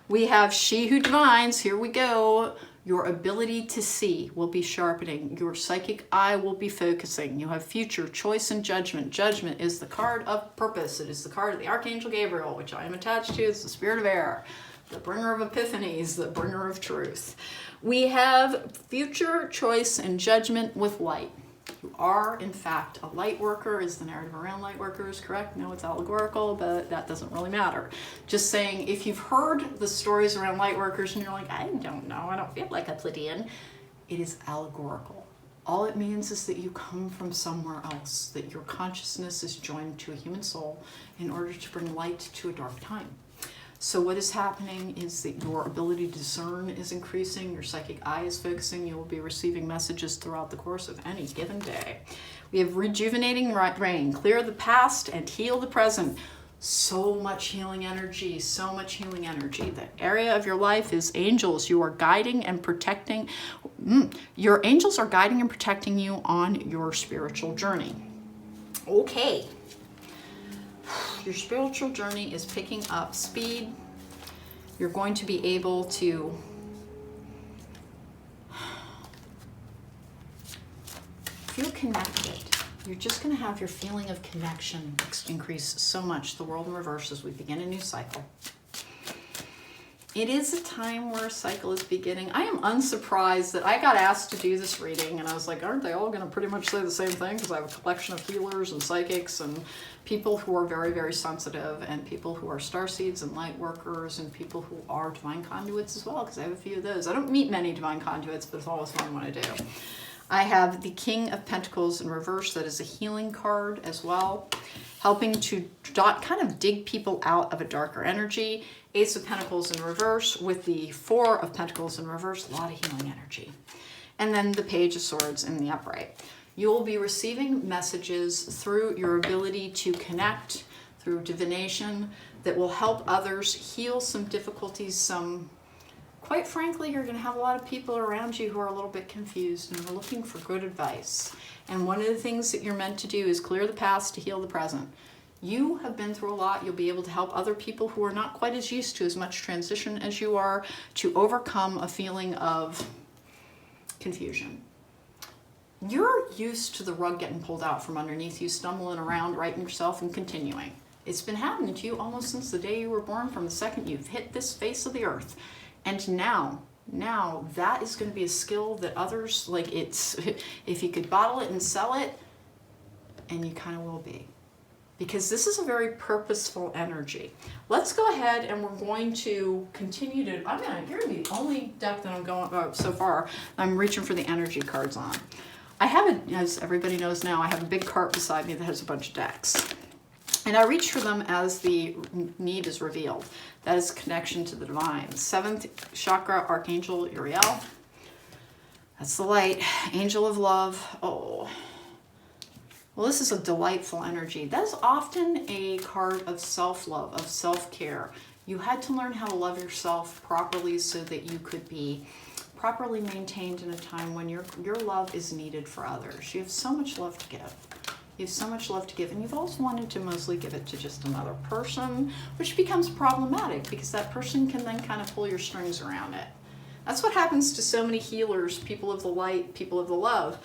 We have She Who Divines. Here we go. Your ability to see will be sharpening. Your psychic eye will be focusing. You have future, choice, and judgment. Judgment is the card of purpose. It is the card of the Archangel Gabriel, which I am attached to. It's the spirit of air, the bringer of epiphanies, the bringer of truth. We have future, choice, and judgment with light. You are, in fact, a light worker. Is the narrative around light workers correct? No, it's allegorical, but that doesn't really matter. Just saying, if you've heard the stories around light workers and you're like, I don't know, I don't feel like a Pleiadian, it is allegorical. All it means is that you come from somewhere else, that your consciousness is joined to a human soul in order to bring light to a dark time. So what is happening is that your ability to discern is increasing, your psychic eye is focusing, you will be receiving messages throughout the course of any given day. We have rejuvenating rain, clear the past and heal the present. So much healing energy, so much healing energy. The area of your life is angels. You are guiding and protecting. Your angels are guiding and protecting you on your spiritual journey. Okay. Your spiritual journey is picking up speed. You're going to be able to feel connected. You're just going to have your feeling of connection increase so much. The world in reverse as we begin a new cycle. It is a time where a cycle is beginning. I am unsurprised that I got asked to do this reading, and I was like, aren't they all going to pretty much say the same thing? Because I have a collection of healers and psychics and people who are very, very sensitive, and people who are starseeds and light workers, and people who are divine conduits as well, because I have a few of those. I don't meet many divine conduits, but it's always fun when I do. I have the King of Pentacles in reverse. That is a healing card as well. helping to kind of dig people out of a darker energy. Ace of Pentacles in reverse with the Four of Pentacles in reverse, a lot of healing energy. And then the Page of Swords in the upright. You'll be receiving messages through your ability to connect, through divination, that will help others heal some difficulties, quite frankly, you're going to have a lot of people around you who are a little bit confused and are looking for good advice. And one of the things that you're meant to do is clear the past to heal the present. You have been through a lot. You'll be able to help other people who are not quite as used to as much transition as you are to overcome a feeling of confusion. You're used to the rug getting pulled out from underneath you, stumbling around, righting yourself, and continuing. It's been happening to you almost since the day you were born, from the second you've hit this face of the earth. And now that is going to be a skill that others, like, it's, if you could bottle it and sell it, and you kind of will be. Because this is a very purposeful energy. Let's go ahead and we're going to continue to, you're the only deck that I'm going, so far, I'm reaching for the energy cards on. I have, as everybody knows now, I have a big cart beside me that has a bunch of decks. And I reach for them as the need is revealed. That is connection to the divine. 7th chakra, Archangel Uriel. That's the light. Angel of love. Oh. Well, this is a delightful energy. That is often a card of self-love, of self-care. You had to learn how to love yourself properly so that you could be properly maintained in a time when your love is needed for others. You have so much love to give. You have so much love to give, and you've always wanted to mostly give it to just another person, which becomes problematic because that person can then kind of pull your strings around it. That's what happens to so many healers, people of the light, people of the love.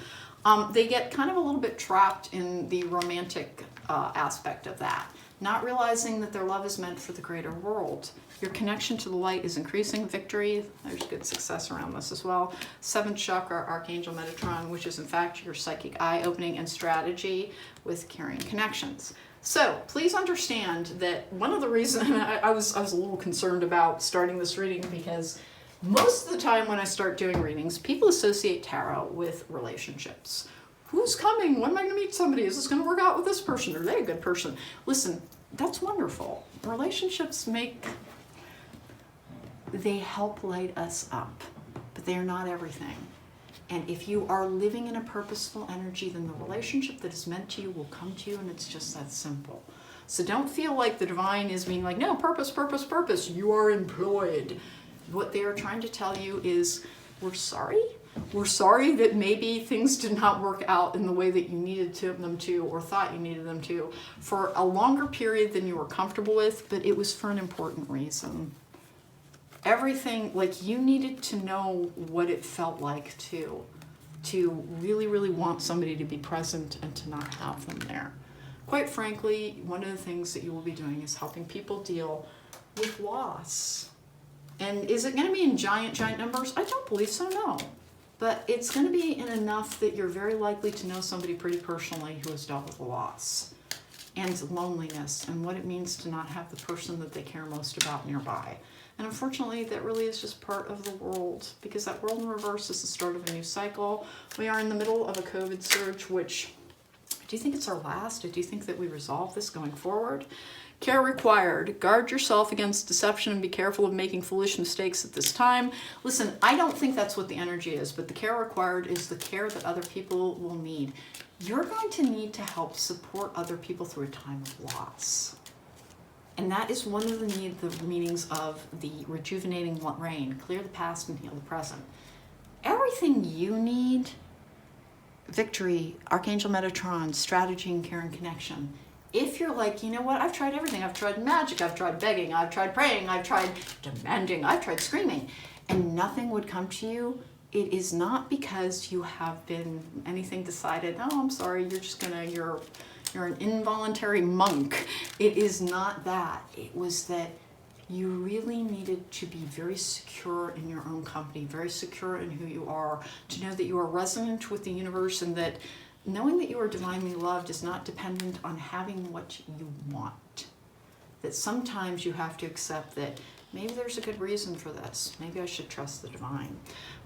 They get kind of a little bit trapped in the romantic aspect of that, not realizing that their love is meant for the greater world. Your connection to the light is increasing. Victory, there's good success around this as well. 7th chakra, Archangel Metatron, which is in fact your psychic eye opening and strategy with carrying connections. So please understand that one of the reasons I was a little concerned about starting this reading, because most of the time when I start doing readings, people associate tarot with relationships. Who's coming? When am I going to meet somebody? Is this going to work out with this person? Are they a good person? Listen, that's wonderful. Relationships they help light us up, but they are not everything. And if you are living in a purposeful energy, then the relationship that is meant to you will come to you, and it's just that simple. So don't feel like the divine is being like, no, purpose, purpose, purpose. You are employed. What they are trying to tell you is, we're sorry. We're sorry that maybe things did not work out in the way that you needed them to, or thought you needed them to, for a longer period than you were comfortable with, but it was for an important reason. Everything, like, you needed to know what it felt like to really, really want somebody to be present and to not have them there. Quite frankly, one of the things that you will be doing is helping people deal with loss. And is it going to be in giant numbers? I don't believe so, no. But it's going to be in enough that you're very likely to know somebody pretty personally who has dealt with a loss and loneliness and what it means to not have the person that they care most about nearby. And unfortunately, that really is just part of the world, because that world in reverse is the start of a new cycle. We are in the middle of a COVID surge, which, do you think it's our last? Or do you think that we resolve this going forward? Care required. Guard yourself against deception and be careful of making foolish mistakes at this time. Listen, I don't think that's what the energy is, but the care required is the care that other people will need. You're going to need to help support other people through a time of loss. And that is one of the meanings of the rejuvenating rain. Clear the past and heal the present. Everything you need, victory, Archangel Metatron, strategy and care and connection. If you're like, you know what, I've tried everything. I've tried magic, I've tried begging, I've tried praying, I've tried demanding, I've tried screaming, and nothing would come to you, it is not because you have been anything decided, oh, I'm sorry, you're an involuntary monk. It is not that. It was that you really needed to be very secure in your own company, very secure in who you are, to know that you are resonant with the universe, and that knowing that you are divinely loved is not dependent on having what you want. That sometimes you have to accept that Maybe there's a good reason for this. Maybe I should trust the divine.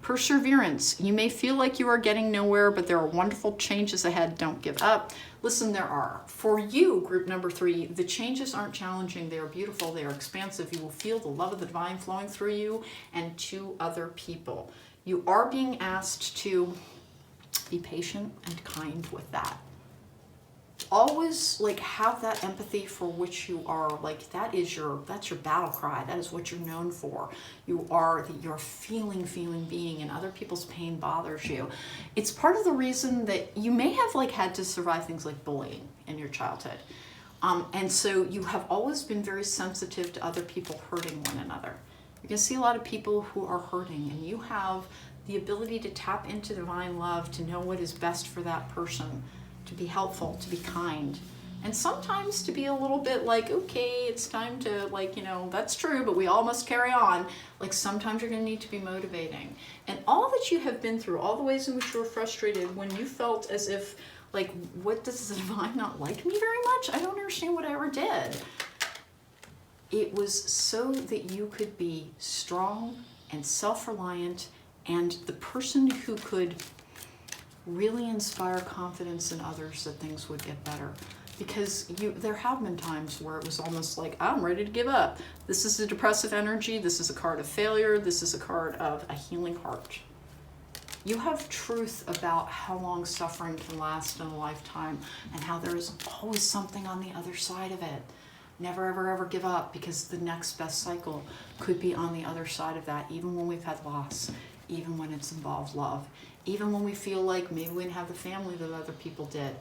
Perseverance. You may feel like you are getting nowhere, but there are wonderful changes ahead. Don't give up. Listen, there are. For you, group number 3, the changes aren't challenging. They are beautiful. They are expansive. You will feel the love of the divine flowing through you and to other people. You are being asked to be patient and kind with that. Always like have that empathy for which you are, like that's your battle cry. That is what you're known for. You are your feeling being, and other people's pain bothers you. It's part of the reason that you may have like had to survive things like bullying in your childhood. And so you have always been very sensitive to other people hurting one another. You can see a lot of people who are hurting, and you have the ability to tap into divine love, to know what is best for that person, to be helpful, to be kind, and sometimes to be a little bit like, okay, it's time to, like, you know, that's true, but we all must carry on. Like, sometimes you're going to need to be motivating. And all that you have been through, all the ways in which you were frustrated, when you felt as if, like, what, does the divine not like me very much? I don't understand what I ever did. It was so that you could be strong and self-reliant and the person who could really inspire confidence in others that things would get better. Because there have been times where it was almost like, I'm ready to give up. This is a depressive energy. This is a card of failure. This is a card of a healing heart. You have truth about how long suffering can last in a lifetime, and how there is always something on the other side of it. Never, ever, ever give up, because the next best cycle could be on the other side of that, even when we've had loss, even when it's involved love, even when we feel like maybe we didn't have the family that other people did.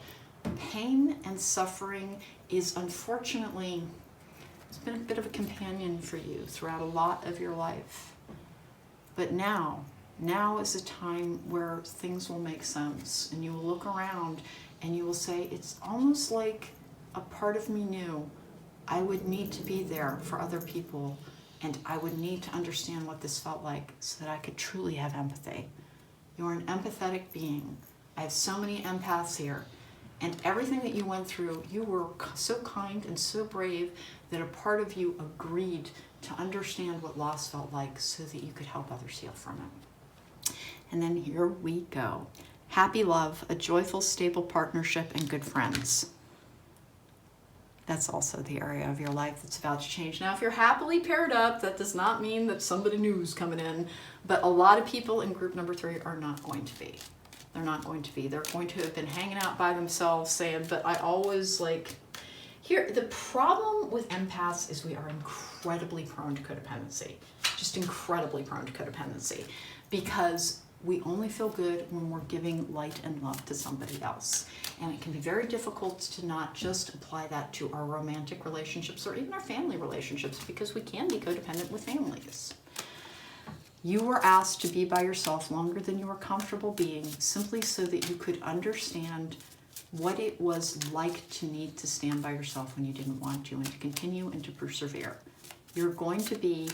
Pain and suffering is, unfortunately, it's been a bit of a companion for you throughout a lot of your life. But now is a time where things will make sense, and you will look around and you will say, it's almost like a part of me knew I would need to be there for other people, and I would need to understand what this felt like so that I could truly have empathy. You're an empathetic being. I have so many empaths here. And everything that you went through, you were so kind and so brave that a part of you agreed to understand what loss felt like so that you could help others heal from it. And then here we go. Happy love, a joyful, stable partnership, and good friends. That's also the area of your life that's about to change. Now, if you're happily paired up, that does not mean that somebody new is coming in, but a lot of people in group number 3 are not going to be. They're not going to be. They're going to have been hanging out by themselves saying, but I always like... Here, the problem with empaths is we are incredibly prone to codependency. Just incredibly prone to codependency. Because we only feel good when we're giving light and love to somebody else. And it can be very difficult to not just apply that to our romantic relationships or even our family relationships, because we can be codependent with families. You were asked to be by yourself longer than you were comfortable being, simply so that you could understand what it was like to need to stand by yourself when you didn't want to, and to continue and to persevere. You're going to be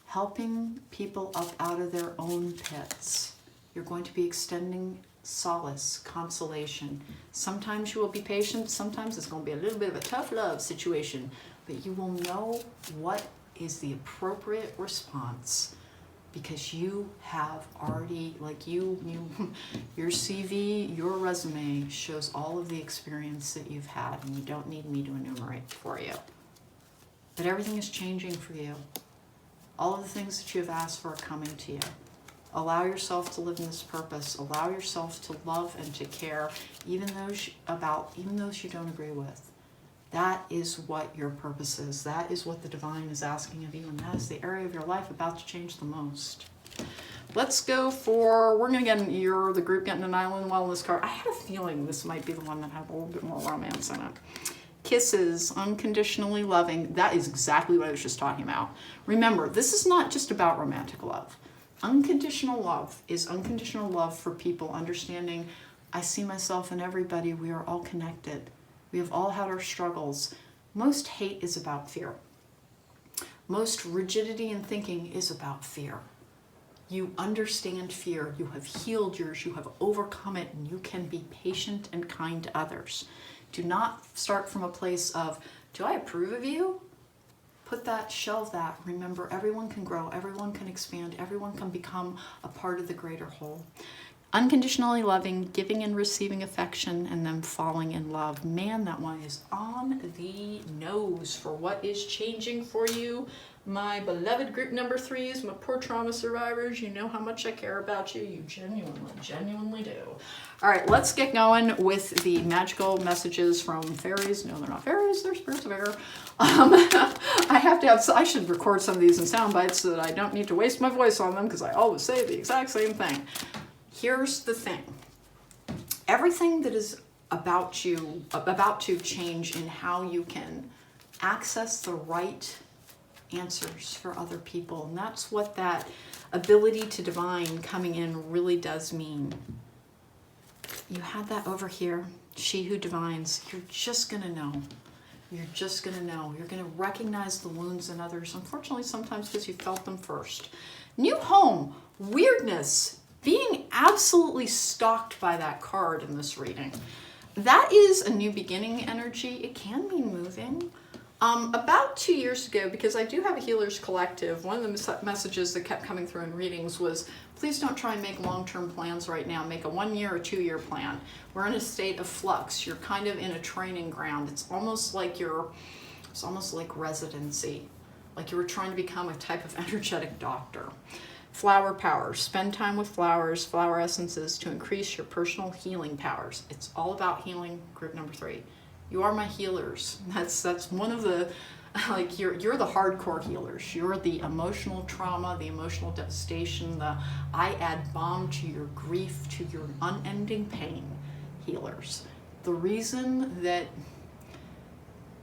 helping people up out of their own pits. You're going to be extending solace, consolation. Sometimes you will be patient. Sometimes it's going to be a little bit of a tough love situation, but you will know what is the appropriate response, because you have already, like your CV, your resume shows all of the experience that you've had, and you don't need me to enumerate for you. But everything is changing for you. All of the things that you have asked for are coming to you. Allow yourself to live in this purpose. Allow yourself to love and to care, even those you don't agree with. That is what your purpose is. That is what the divine is asking of you, and that is the area of your life about to change the most. Let's go for, we're going to get the group getting an island wellness card. I had a feeling this might be the one that had a little bit more romance in it. Kisses, unconditionally loving. That is exactly what I was just talking about. Remember, this is not just about romantic love. Unconditional love is unconditional love for people, understanding I see myself in everybody. We are all connected. We have all had our struggles. Most hate is about fear. Most rigidity in thinking is about fear. You understand fear. You have healed yours. You have overcome it, and you can be patient and kind to others. Do not start from a place of, do I approve of you? put that, shelve that. Remember, everyone can grow, everyone can expand, everyone can become a part of the greater whole. Unconditionally loving, giving and receiving affection, and then falling in love. Man, that one is on the nose for what is changing for you. My beloved group number 3s, my poor trauma survivors, you know how much I care about you. You genuinely do. All right, let's get going with the magical messages from fairies. No, they're not fairies, they're spirits of air. I should record some of these in sound bites so that I don't need to waste my voice on them, because I always say the exact same thing. Here's the thing. Everything that is about to change in how you can access the right answers for other people. And that's what that ability to divine coming in really does mean. You had that over here. She who divines. You're just going to know. You're just going to know. You're going to recognize the wounds in others. Unfortunately, sometimes because you felt them first. New home. Weirdness. Being absolutely stalked by that card in this reading. That is a new beginning energy. It can mean moving. About 2 years ago, because I do have a Healers Collective, one of the messages that kept coming through in readings was, please don't try and make long-term plans right now. Make a 1 year or 2 year plan. We're in a state of flux. You're kind of in a training ground. It's almost like residency, like you were trying to become a type of energetic doctor. Flower power. Spend time with flowers, flower essences to increase your personal healing powers. It's all about healing, group number 3. You are my healers. That's one of the, like, you're the hardcore healers. You're the emotional trauma, the emotional devastation, the I add balm to your grief, to your unending pain healers. The reason that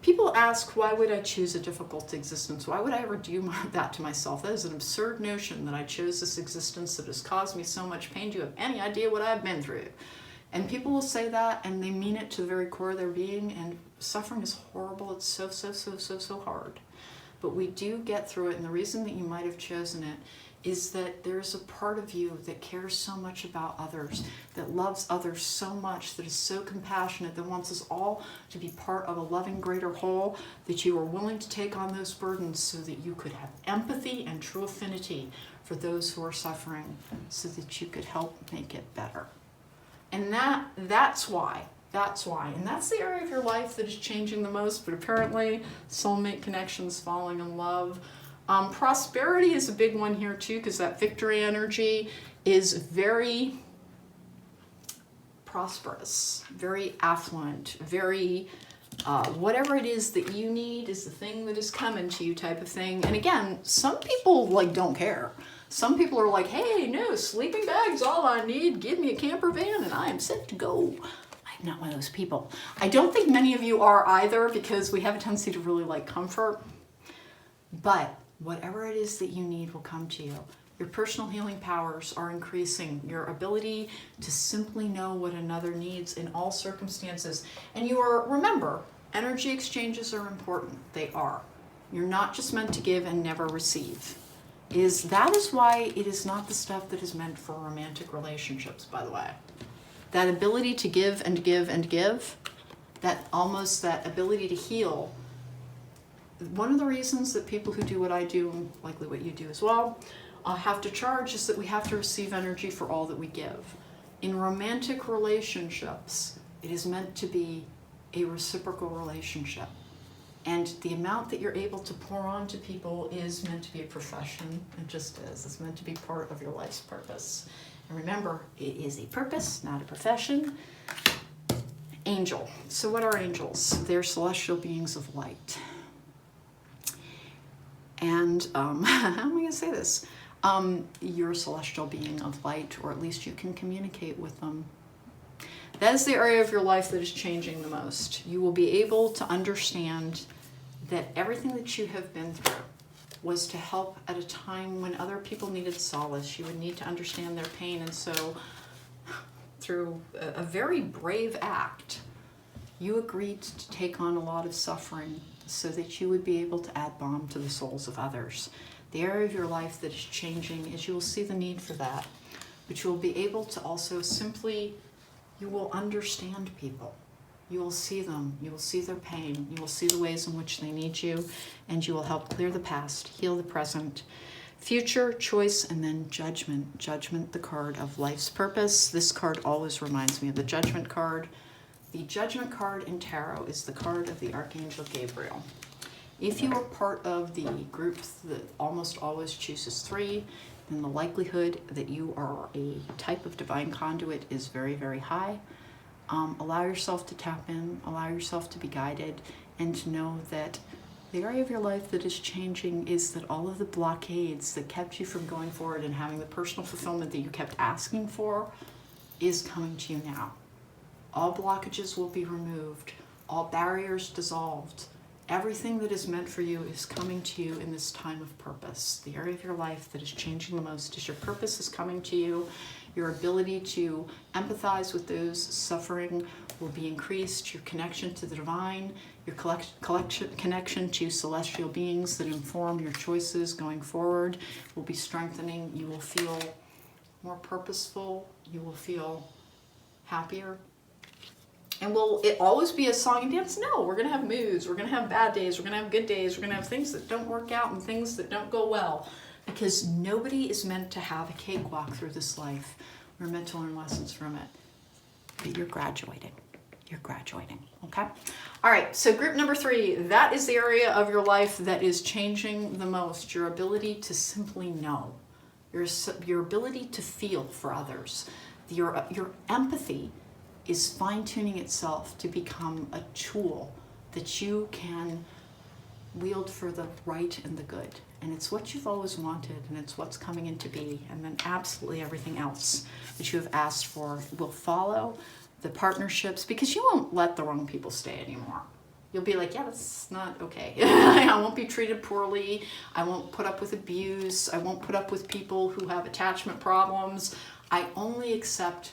people ask, why would I choose a difficult existence? Why would I ever do that to myself? That is an absurd notion that I chose this existence that has caused me so much pain. Do you have any idea what I've been through? And people will say that, and they mean it to the very core of their being, and suffering is horrible. It's so hard. But we do get through it, and the reason that you might have chosen it is that there's a part of you that cares so much about others, that loves others so much, that is so compassionate, that wants us all to be part of a loving greater whole, that you are willing to take on those burdens so that you could have empathy and true affinity for those who are suffering, so that you could help make it better. And that's why. And that's the area of your life that is changing the most, but apparently soulmate connections, falling in love. Prosperity is a big one here too, because that victory energy is very prosperous, very affluent, very whatever it is that you need is the thing that is coming to you type of thing. And again, some people don't care. Some people are like, hey, no, sleeping bag's all I need. Give me a camper van and I am set to go. I'm not one of those people. I don't think many of you are either, because we have a tendency to really like comfort. But whatever it is that you need will come to you. Your personal healing powers are increasing. Your ability to simply know what another needs in all circumstances. And remember, energy exchanges are important. They are. You're not just meant to give and never receive. That is why it is not the stuff that is meant for romantic relationships, by the way. That ability to give and give and give, that ability to heal. One of the reasons that people who do what I do, and likely what you do as well, have to charge is that we have to receive energy for all that we give. In romantic relationships, it is meant to be a reciprocal relationship. And the amount that you're able to pour on to people is meant to be a profession. It just is. It's meant to be part of your life's purpose. And remember, it is a purpose, not a profession. Angel. So what are angels? They're celestial beings of light. And how am I going to say this? You're a celestial being of light, or at least you can communicate with them. That is the area of your life that is changing the most. You will be able to understand that everything that you have been through was to help at a time when other people needed solace. You would need to understand their pain. And so through a very brave act, you agreed to take on a lot of suffering so that you would be able to add balm to the souls of others. The area of your life that is changing is you will see the need for that, but you will be able to also you will understand people. You will see them. You will see their pain. You will see the ways in which they need you, and you will help clear the past, heal the present, future, choice, and then judgment. Judgment, the card of life's purpose. This card always reminds me of the Judgment card. The Judgment card in Tarot is the card of the Archangel Gabriel. If you are part of the group that almost always chooses 3, then the likelihood that you are a type of divine conduit is very, very high. Allow yourself to tap in, allow yourself to be guided, and to know that the area of your life that is changing is that all of the blockades that kept you from going forward and having the personal fulfillment that you kept asking for is coming to you now. All blockages will be removed, all barriers dissolved. Everything that is meant for you is coming to you in this time of purpose. The area of your life that is changing the most is your purpose is coming to you. Your ability to empathize with those suffering will be increased. Your connection to the divine, your connection to celestial beings that inform your choices going forward will be strengthening. You will feel more purposeful. You will feel happier. And will it always be a song and dance? No, we're going to have moods. We're going to have bad days. We're going to have good days. We're going to have things that don't work out and things that don't go well. Because nobody is meant to have a cakewalk through this life. We're meant to learn lessons from it. But you're graduated. You're graduating, okay? All right, so group number 3, that is the area of your life that is changing the most. Your ability to simply know. Your ability to feel for others. Your empathy is fine-tuning itself to become a tool that you can wield for the right and the good. And it's what you've always wanted, and it's what's coming into be. And then absolutely everything else that you have asked for will follow. The partnerships, because you won't let the wrong people stay anymore. You'll be like, yeah, that's not okay. I won't be treated poorly. I won't put up with abuse. I won't put up with people who have attachment problems. I only accept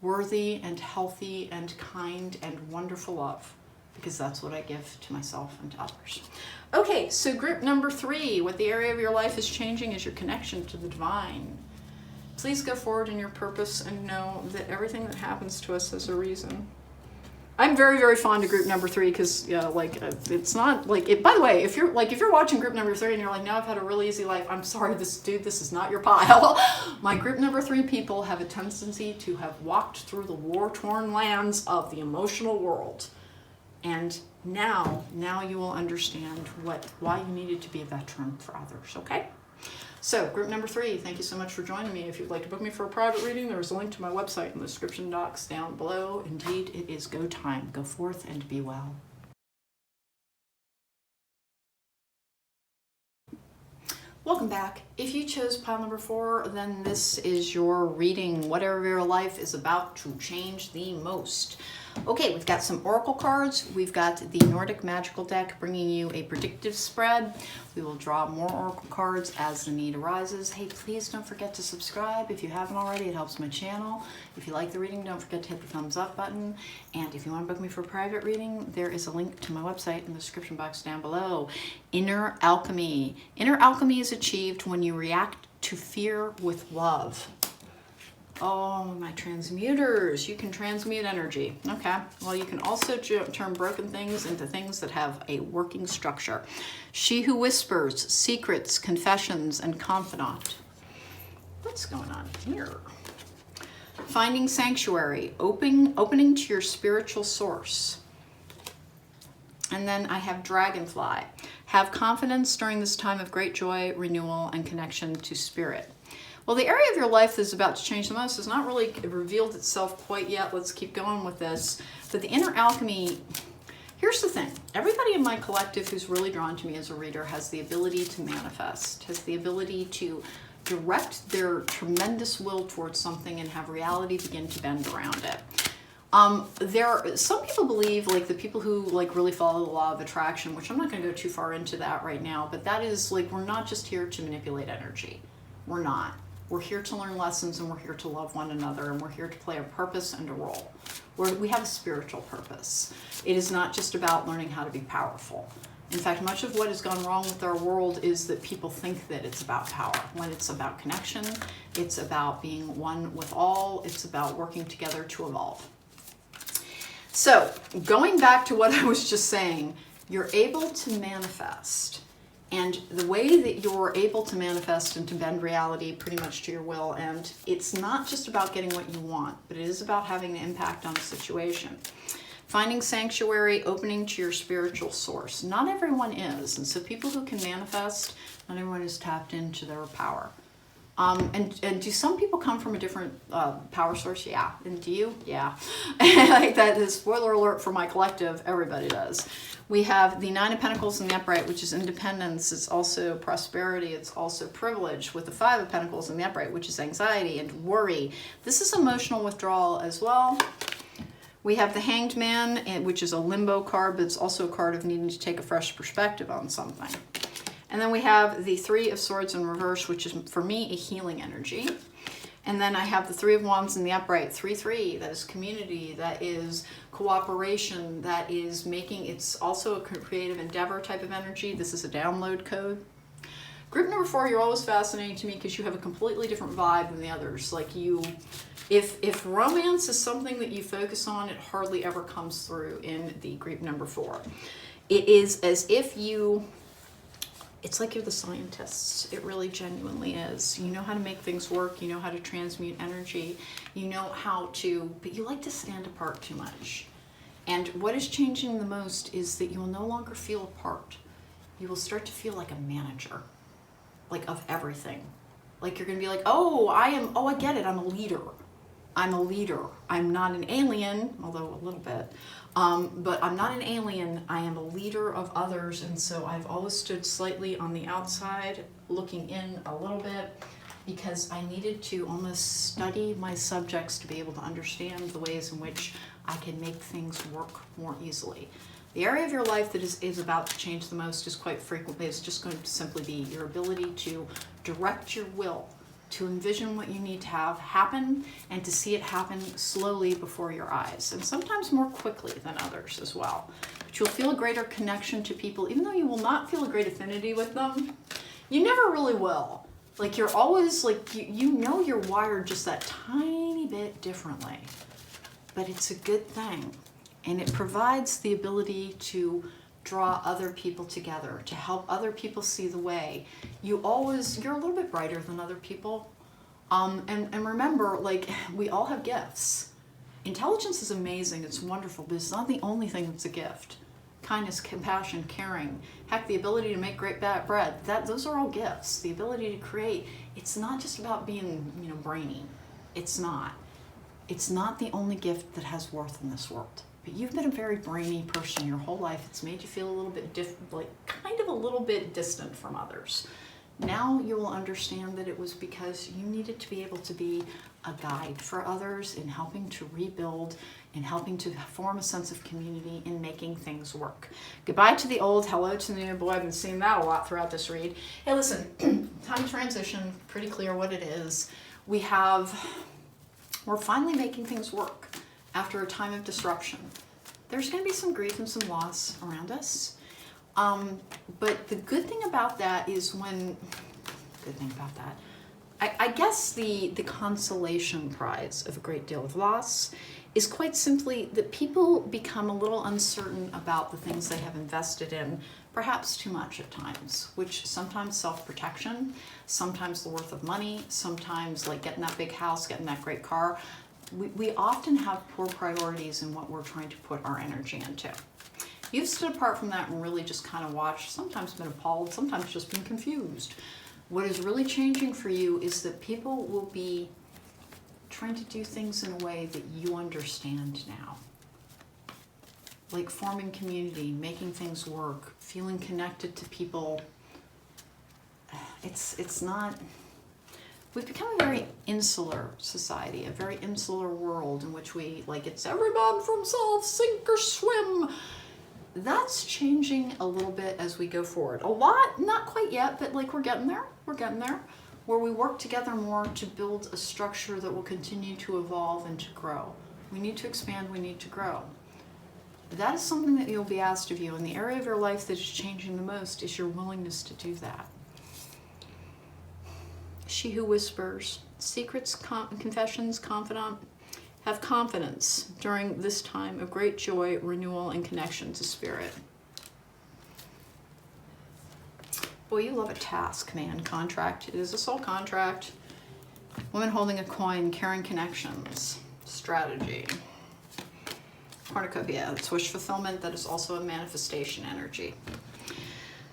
worthy and healthy and kind and wonderful love, because that's what I give to myself and to others. Okay, so group number 3, what the area of your life is changing is your connection to the divine. Please go forward in your purpose and know that everything that happens to us has a reason. I'm very, very fond of group number 3 because, yeah, like, it's not like it. By the way, if you're watching group number 3 and you're like, now I've had a really easy life, I'm sorry, this is not your pile. My group number 3 people have a tendency to have walked through the war-torn lands of the emotional world, and now you will understand why you needed to be a veteran for others. Okay. So, group number 3, thank you so much for joining me. If you'd like to book me for a private reading, there's a link to my website in the description box down below. Indeed, it is go time. Go forth and be well. Welcome back. If you chose pile number 4, then this is your reading. Whatever your life is about to change the most. Okay, we've got some oracle cards. We've got the Nordic Magical deck bringing you a predictive spread. We will draw more oracle cards as the need arises. Hey, please don't forget to subscribe if you haven't already. It helps my channel. If you like the reading, don't forget to hit the thumbs up button. And if you want to book me for a private reading, there is a link to my website in the description box down below. Inner alchemy. Inner alchemy is achieved when you react to fear with love. Oh, my transmuters. You can transmute energy. Okay. Well, you can also turn broken things into things that have a working structure. She who whispers, secrets, confessions, and confidant. What's going on here? Finding sanctuary, opening to your spiritual source. And then I have dragonfly. Have confidence during this time of great joy, renewal, and connection to spirit. Well, the area of your life that's about to change the most has not really revealed itself quite yet. Let's keep going with this. But the inner alchemy, here's the thing. Everybody in my collective who's really drawn to me as a reader has the ability to manifest, has the ability to direct their tremendous will towards something and have reality begin to bend around it. Some people believe, like the people who like really follow the law of attraction, which I'm not going to go too far into that right now, but that is like, we're not just here to manipulate energy. We're not. We're here to learn lessons, and we're here to love one another, and we're here to play a purpose and a role. We have a spiritual purpose. It is not just about learning how to be powerful. In fact, much of what has gone wrong with our world is that people think that it's about power, when it's about connection, it's about being one with all, it's about working together to evolve. So going back to what I was just saying, you're able to manifest. And the way that you're able to manifest and to bend reality pretty much to your will, and it's not just about getting what you want, but it is about having an impact on the situation. Finding sanctuary, opening to your spiritual source. Not everyone is. And so people who can manifest, not everyone is tapped into their power. And do some people come from a different power source? Yeah. And do you? Yeah. Like that is spoiler alert for my collective. Everybody does. We have the Nine of Pentacles in the upright, which is independence. It's also prosperity. It's also privilege. With the Five of Pentacles in the upright, which is anxiety and worry. This is emotional withdrawal as well. We have the Hanged Man, which is a limbo card, but it's also a card of needing to take a fresh perspective on something. And then we have the Three of Swords in reverse, which is, for me, a healing energy. And then I have the Three of Wands in the upright, 3-3, that is community, that is cooperation, that is making, it's also a creative endeavor type of energy. This is a download code. Group number 4, you're always fascinating to me because you have a completely different vibe than the others. Like you, if romance is something that you focus on, it hardly ever comes through in the group number 4. It is as if you... It's like you're the scientists. It really genuinely is. You know how to make things work. You know how to transmute energy. You know how to, but you like to stand apart too much. And what is changing the most is that you will no longer feel a part. You will start to feel like a manager, like of everything. Like you're going to be like, I get it. I'm a leader. I'm a leader. I'm not an alien, although a little bit. But I'm not an alien. I am a leader of others. And so I've always stood slightly on the outside, looking in a little bit, because I needed to almost study my subjects to be able to understand the ways in which I can make things work more easily. The area of your life that is about to change the most is quite frequently, it's just going to simply be your ability to direct your will, to envision what you need to have happen and to see it happen slowly before your eyes, and sometimes more quickly than others as well. But you'll feel a greater connection to people, even though you will not feel a great affinity with them. You never really will. Like you're always like, you know you're wired just that tiny bit differently, but it's a good thing. And it provides the ability to draw other people together, to help other people see the way. You're a little bit brighter than other people. And remember, like, we all have gifts. Intelligence is amazing, it's wonderful, but it's not the only thing that's a gift. Kindness, compassion, caring, heck, the ability to make great bread, those are all gifts. The ability to create, it's not just about being, brainy. It's not. It's not the only gift that has worth in this world. But you've been a very brainy person your whole life. It's made you feel a little bit kind of a little bit distant from others. Now you will understand that it was because you needed to be able to be a guide for others in helping to rebuild, in helping to form a sense of community, in making things work. Goodbye to the old, hello to the new. Boy, I've been seeing that a lot throughout this read. Hey, listen, time to transition, pretty clear what it is. We're finally making things work. After a time of disruption. There's going to be some grief and some loss around us. But the good thing about that is I guess the consolation prize of a great deal of loss is quite simply that people become a little uncertain about the things they have invested in, perhaps too much at times, which sometimes self-protection, sometimes the worth of money, sometimes like getting that big house, getting that great car. We often have poor priorities in what we're trying to put our energy into. You've stood apart from that and really just kind of watched, sometimes been appalled, sometimes just been confused. What is really changing for you is that people will be trying to do things in a way that you understand now. Like forming community, making things work, feeling connected to people. It's not... We've become a very insular society, a very insular world in which it's every man for himself, sink or swim. That's changing a little bit as we go forward. A lot, not quite yet, but we're getting there. We're getting there. Where we work together more to build a structure that will continue to evolve and to grow. We need to expand, we need to grow. That is something that you'll be asked of you. And the area of your life that is changing the most is your willingness to do that. She who whispers, secrets, confessions, confidant, Have confidence during this time of great joy, renewal, and connection to spirit. Boy, you love a task, man. Contract. It is a soul contract. Woman holding a coin, caring connections. Strategy. Cornucopia. It's wish fulfillment. That is also a manifestation energy.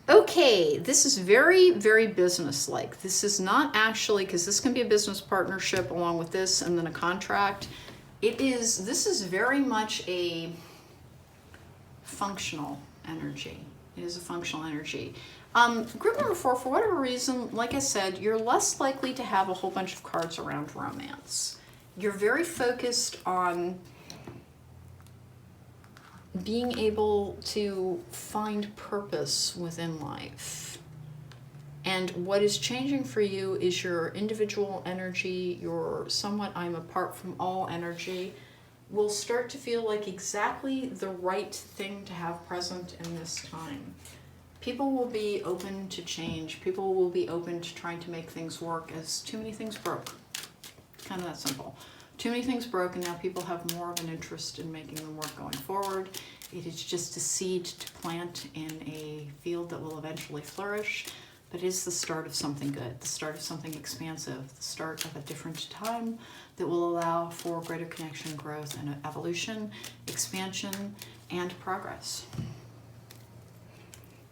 Okay, this is very, very business-like. This is not actually, because this can be a business partnership along with this and then a contract. This is very much a functional energy. It is a functional energy. Group number 4, for whatever reason, like I said, you're less likely to have a whole bunch of cards around romance. You're very focused on being able to find purpose within life. And what is changing for you is your individual energy, your somewhat I'm apart from all energy, will start to feel like exactly the right thing to have present in this time. People will be open to change. People will be open to trying to make things work, as too many things broke. Kind of that simple. Too many things broke, and now people have more of an interest in making them work going forward. It is just a seed to plant in a field that will eventually flourish, but it is the start of something good, the start of something expansive, the start of a different time that will allow for greater connection, growth, and evolution, expansion, and progress.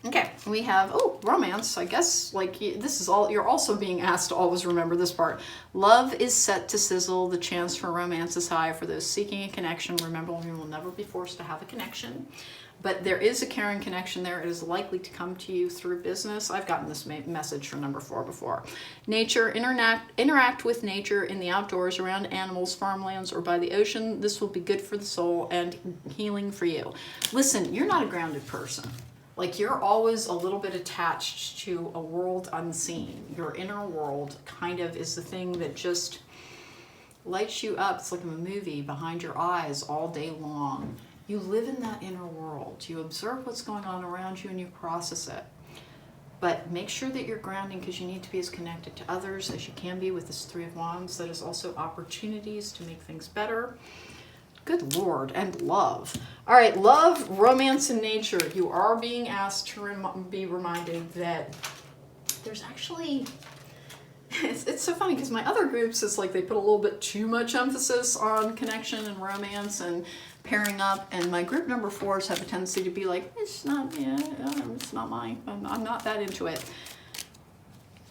Okay, we have, romance, I guess, like, this is all, you're also being asked to always remember this part. Love is set to sizzle, the chance for romance is high. For those seeking a connection, remember, you will never be forced to have a connection, but there is a caring connection there. It is likely to come to you through business. I've gotten this message for number 4 before. Nature, interact with nature in the outdoors, around animals, farmlands, or by the ocean. This will be good for the soul and healing for you. Listen, you're not a grounded person. Like, you're always a little bit attached to a world unseen. Your inner world kind of is the thing that just lights you up. It's like a movie behind your eyes all day long. You live in that inner world. You observe what's going on around you and you process it. But make sure that you're grounding, because you need to be as connected to others as you can be with this 3 of Wands. That is also opportunities to make things better. Good Lord, and love. All right, love, romance, and nature. You are being asked to be reminded that there's actually, it's so funny because my other groups, it's like they put a little bit too much emphasis on connection and romance and pairing up, and my group number 4s have a tendency to be like, it's not mine. I'm not that into it.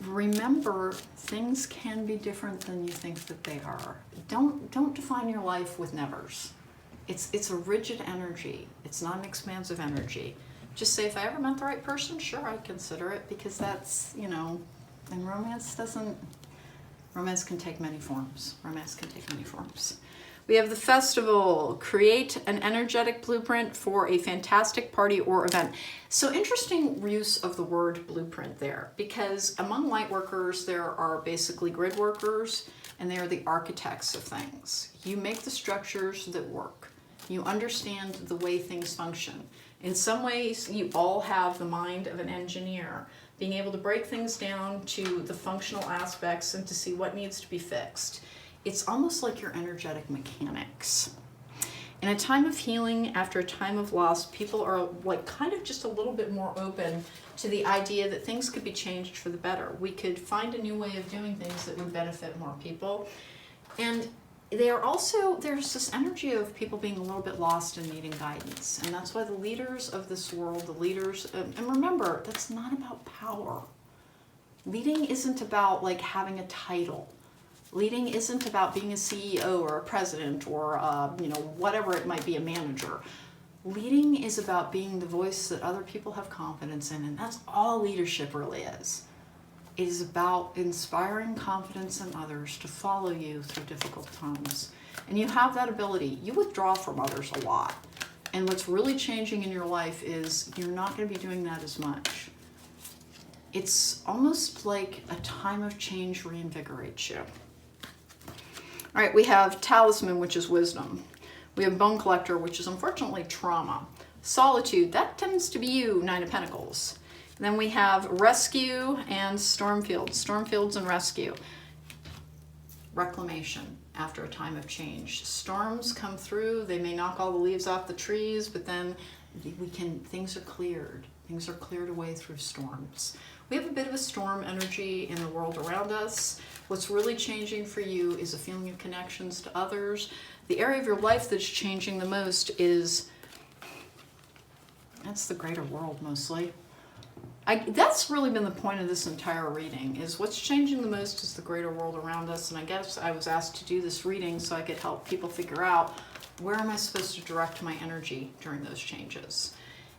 Remember, things can be different than you think that they are. Don't define your life with nevers. It's a rigid energy. It's not an expansive energy. Just say, if I ever met the right person, sure, I'd consider it, because that's, and romance can take many forms. Romance can take many forms. We have the festival. Create an energetic blueprint for a fantastic party or event. So interesting use of the word blueprint there, because among light workers, there are basically grid workers, and they are the architects of things. You make the structures that work. You understand the way things function. In some ways, you all have the mind of an engineer, being able to break things down to the functional aspects and to see what needs to be fixed. It's almost like your energetic mechanics. In a time of healing, after a time of loss, people are like kind of just a little bit more open to the idea that things could be changed for the better. We could find a new way of doing things that would benefit more people. And they are also, there's this energy of people being a little bit lost and needing guidance. And that's why the leaders of this world, and remember, that's not about power. Leading isn't about like having a title. Leading isn't about being a CEO or a president or, whatever it might be, a manager. Leading is about being the voice that other people have confidence in, and that's all leadership really is. It is about inspiring confidence in others to follow you through difficult times. And you have that ability. You withdraw from others a lot. And what's really changing in your life is you're not going to be doing that as much. It's almost like a time of change reinvigorates you. All right, we have talisman, which is wisdom. We have bone collector, which is unfortunately trauma. Solitude, that tends to be you, 9 of Pentacles. And then we have rescue and stormfields. Stormfields and rescue. Reclamation, after a time of change. Storms come through, they may knock all the leaves off the trees, but then things are cleared. Things are cleared away through storms. We have a bit of a storm energy in the world around us. What's really changing for you is a feeling of connections to others. The area of your life that's changing the most that's the greater world mostly. That's really been the point of this entire reading, is what's changing the most is the greater world around us. And I guess I was asked to do this reading so I could help people figure out, where am I supposed to direct my energy during those changes?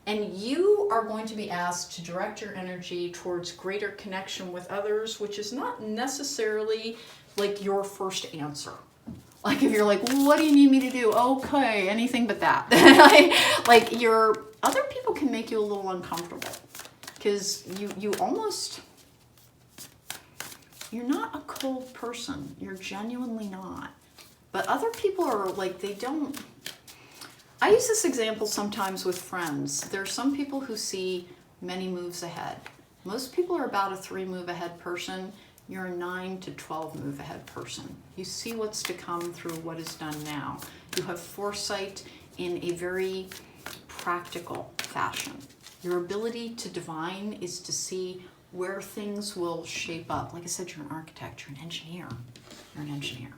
And you are going to be asked to direct your energy towards greater connection with others, which is not necessarily like your first answer. Like if you're like, what do you need me to do? Okay, anything but that. Other people can make you a little uncomfortable. Because you're not a cold person. You're genuinely not. But other people are like, I use this example sometimes with friends. There are some people who see many moves ahead. Most people are about a 3 move ahead person. You're a 9 to 12 move ahead person. You see what's to come through what is done now. You have foresight in a very practical fashion. Your ability to divine is to see where things will shape up. Like I said, you're an architect, you're an engineer. You're an engineer.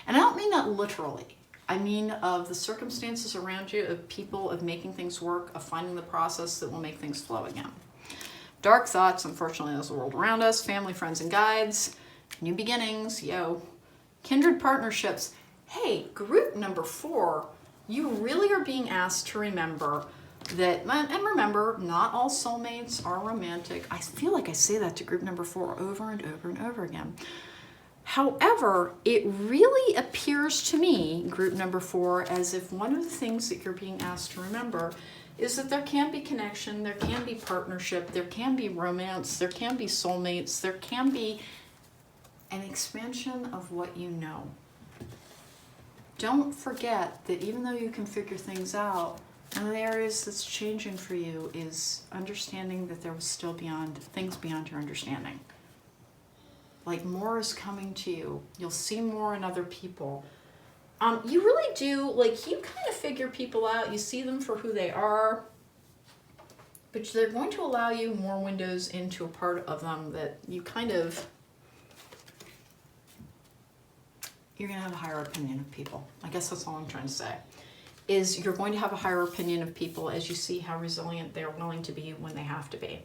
And I don't mean that literally. I mean of the circumstances around you, of people, of making things work, of finding the process that will make things flow again. Dark thoughts, unfortunately, that's the world around us. Family, friends, and guides. New beginnings, kindred partnerships. Hey, group number 4, you really are being asked to remember that, and remember, not all soulmates are romantic. I feel like I say that to group number 4 over and over and over again. However, it really appears to me, group number 4, as if one of the things that you're being asked to remember is that there can be connection, there can be partnership, there can be romance, there can be soulmates, there can be an expansion of what you know. Don't forget that even though you can figure things out, one of the areas that's changing for you is understanding that there was still things beyond your understanding. Like more is coming to you. You'll see more in other people. You really do, you kind of figure people out. You see them for who they are. But they're going to allow you more windows into a part of them that you're going to have a higher opinion of people. I guess that's all I'm trying to say. Is you're going to have a higher opinion of people as you see how resilient they're willing to be when they have to be.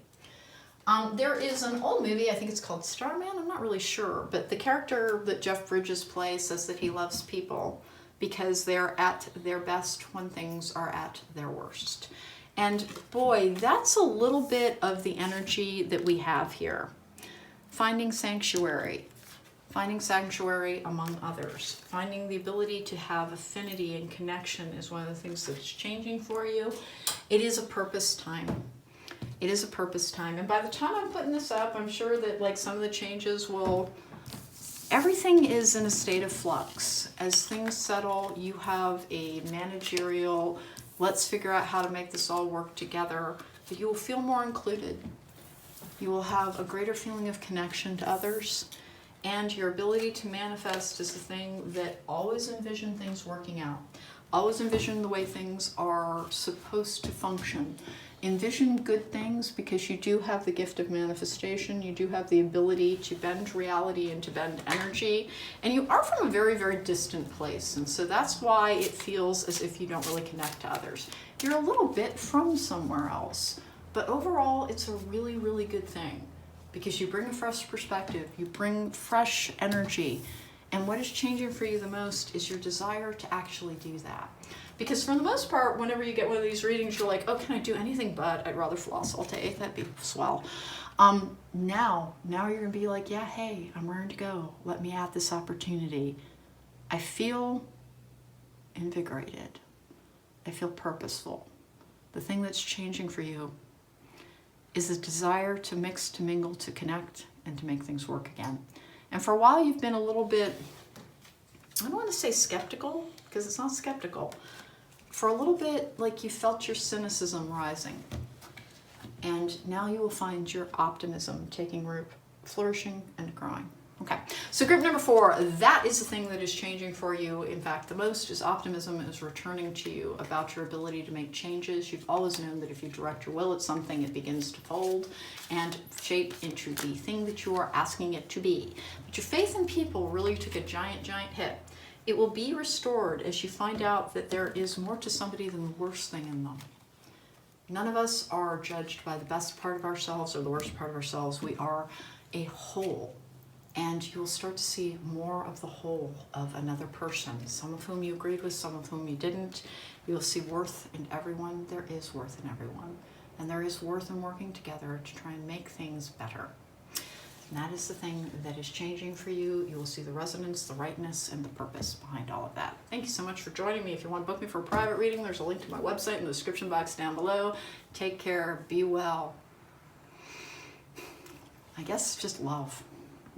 There is an old movie, I think it's called Starman, I'm not really sure, but the character that Jeff Bridges plays says that he loves people because they're at their best when things are at their worst. And boy, that's a little bit of the energy that we have here. Finding sanctuary among others. Finding the ability to have affinity and connection is one of the things that's changing for you. It is a purpose time. It is a purpose time. And by the time I'm putting this up, I'm sure that some of the changes everything is in a state of flux. As things settle, you have a managerial, let's figure out how to make this all work together. But you will feel more included. You will have a greater feeling of connection to others. And your ability to manifest is the thing that always envision things working out. Always envision the way things are supposed to function. Envision good things because you do have the gift of manifestation. You do have the ability to bend reality and to bend energy. And you are from a very, very distant place. And so that's why it feels as if you don't really connect to others. You're a little bit from somewhere else. But overall, it's a really, really good thing. Because you bring a fresh perspective, you bring fresh energy, and what is changing for you the most is your desire to actually do that. Because for the most part, whenever you get one of these readings, you're like, oh, can I do anything but? I'd rather floss all day, that'd be swell. Now you're gonna be like, yeah, hey, I'm raring to go. Let me have this opportunity. I feel invigorated. I feel purposeful. The thing that's changing for you is the desire to mix, to mingle, to connect, and to make things work again. And for a while you've been a little bit, I don't want to say skeptical, because it's not skeptical. For a little bit, you felt your cynicism rising. And now you will find your optimism taking root, flourishing and growing. Okay, so group number 4, that is the thing that is changing for you. In fact, the most is optimism is returning to you about your ability to make changes. You've always known that if you direct your will at something, it begins to fold and shape into the thing that you are asking it to be. But your faith in people really took a giant, giant hit. It will be restored as you find out that there is more to somebody than the worst thing in them. None of us are judged by the best part of ourselves or the worst part of ourselves. We are a whole. And you will start to see more of the whole of another person, some of whom you agreed with, some of whom you didn't. You will see worth in everyone. There is worth in everyone. And there is worth in working together to try and make things better. And that is the thing that is changing for you. You will see the resonance, the rightness, and the purpose behind all of that. Thank you so much for joining me. If you want to book me for a private reading, there's a link to my website in the description box down below. Take care. Be well. I guess just love.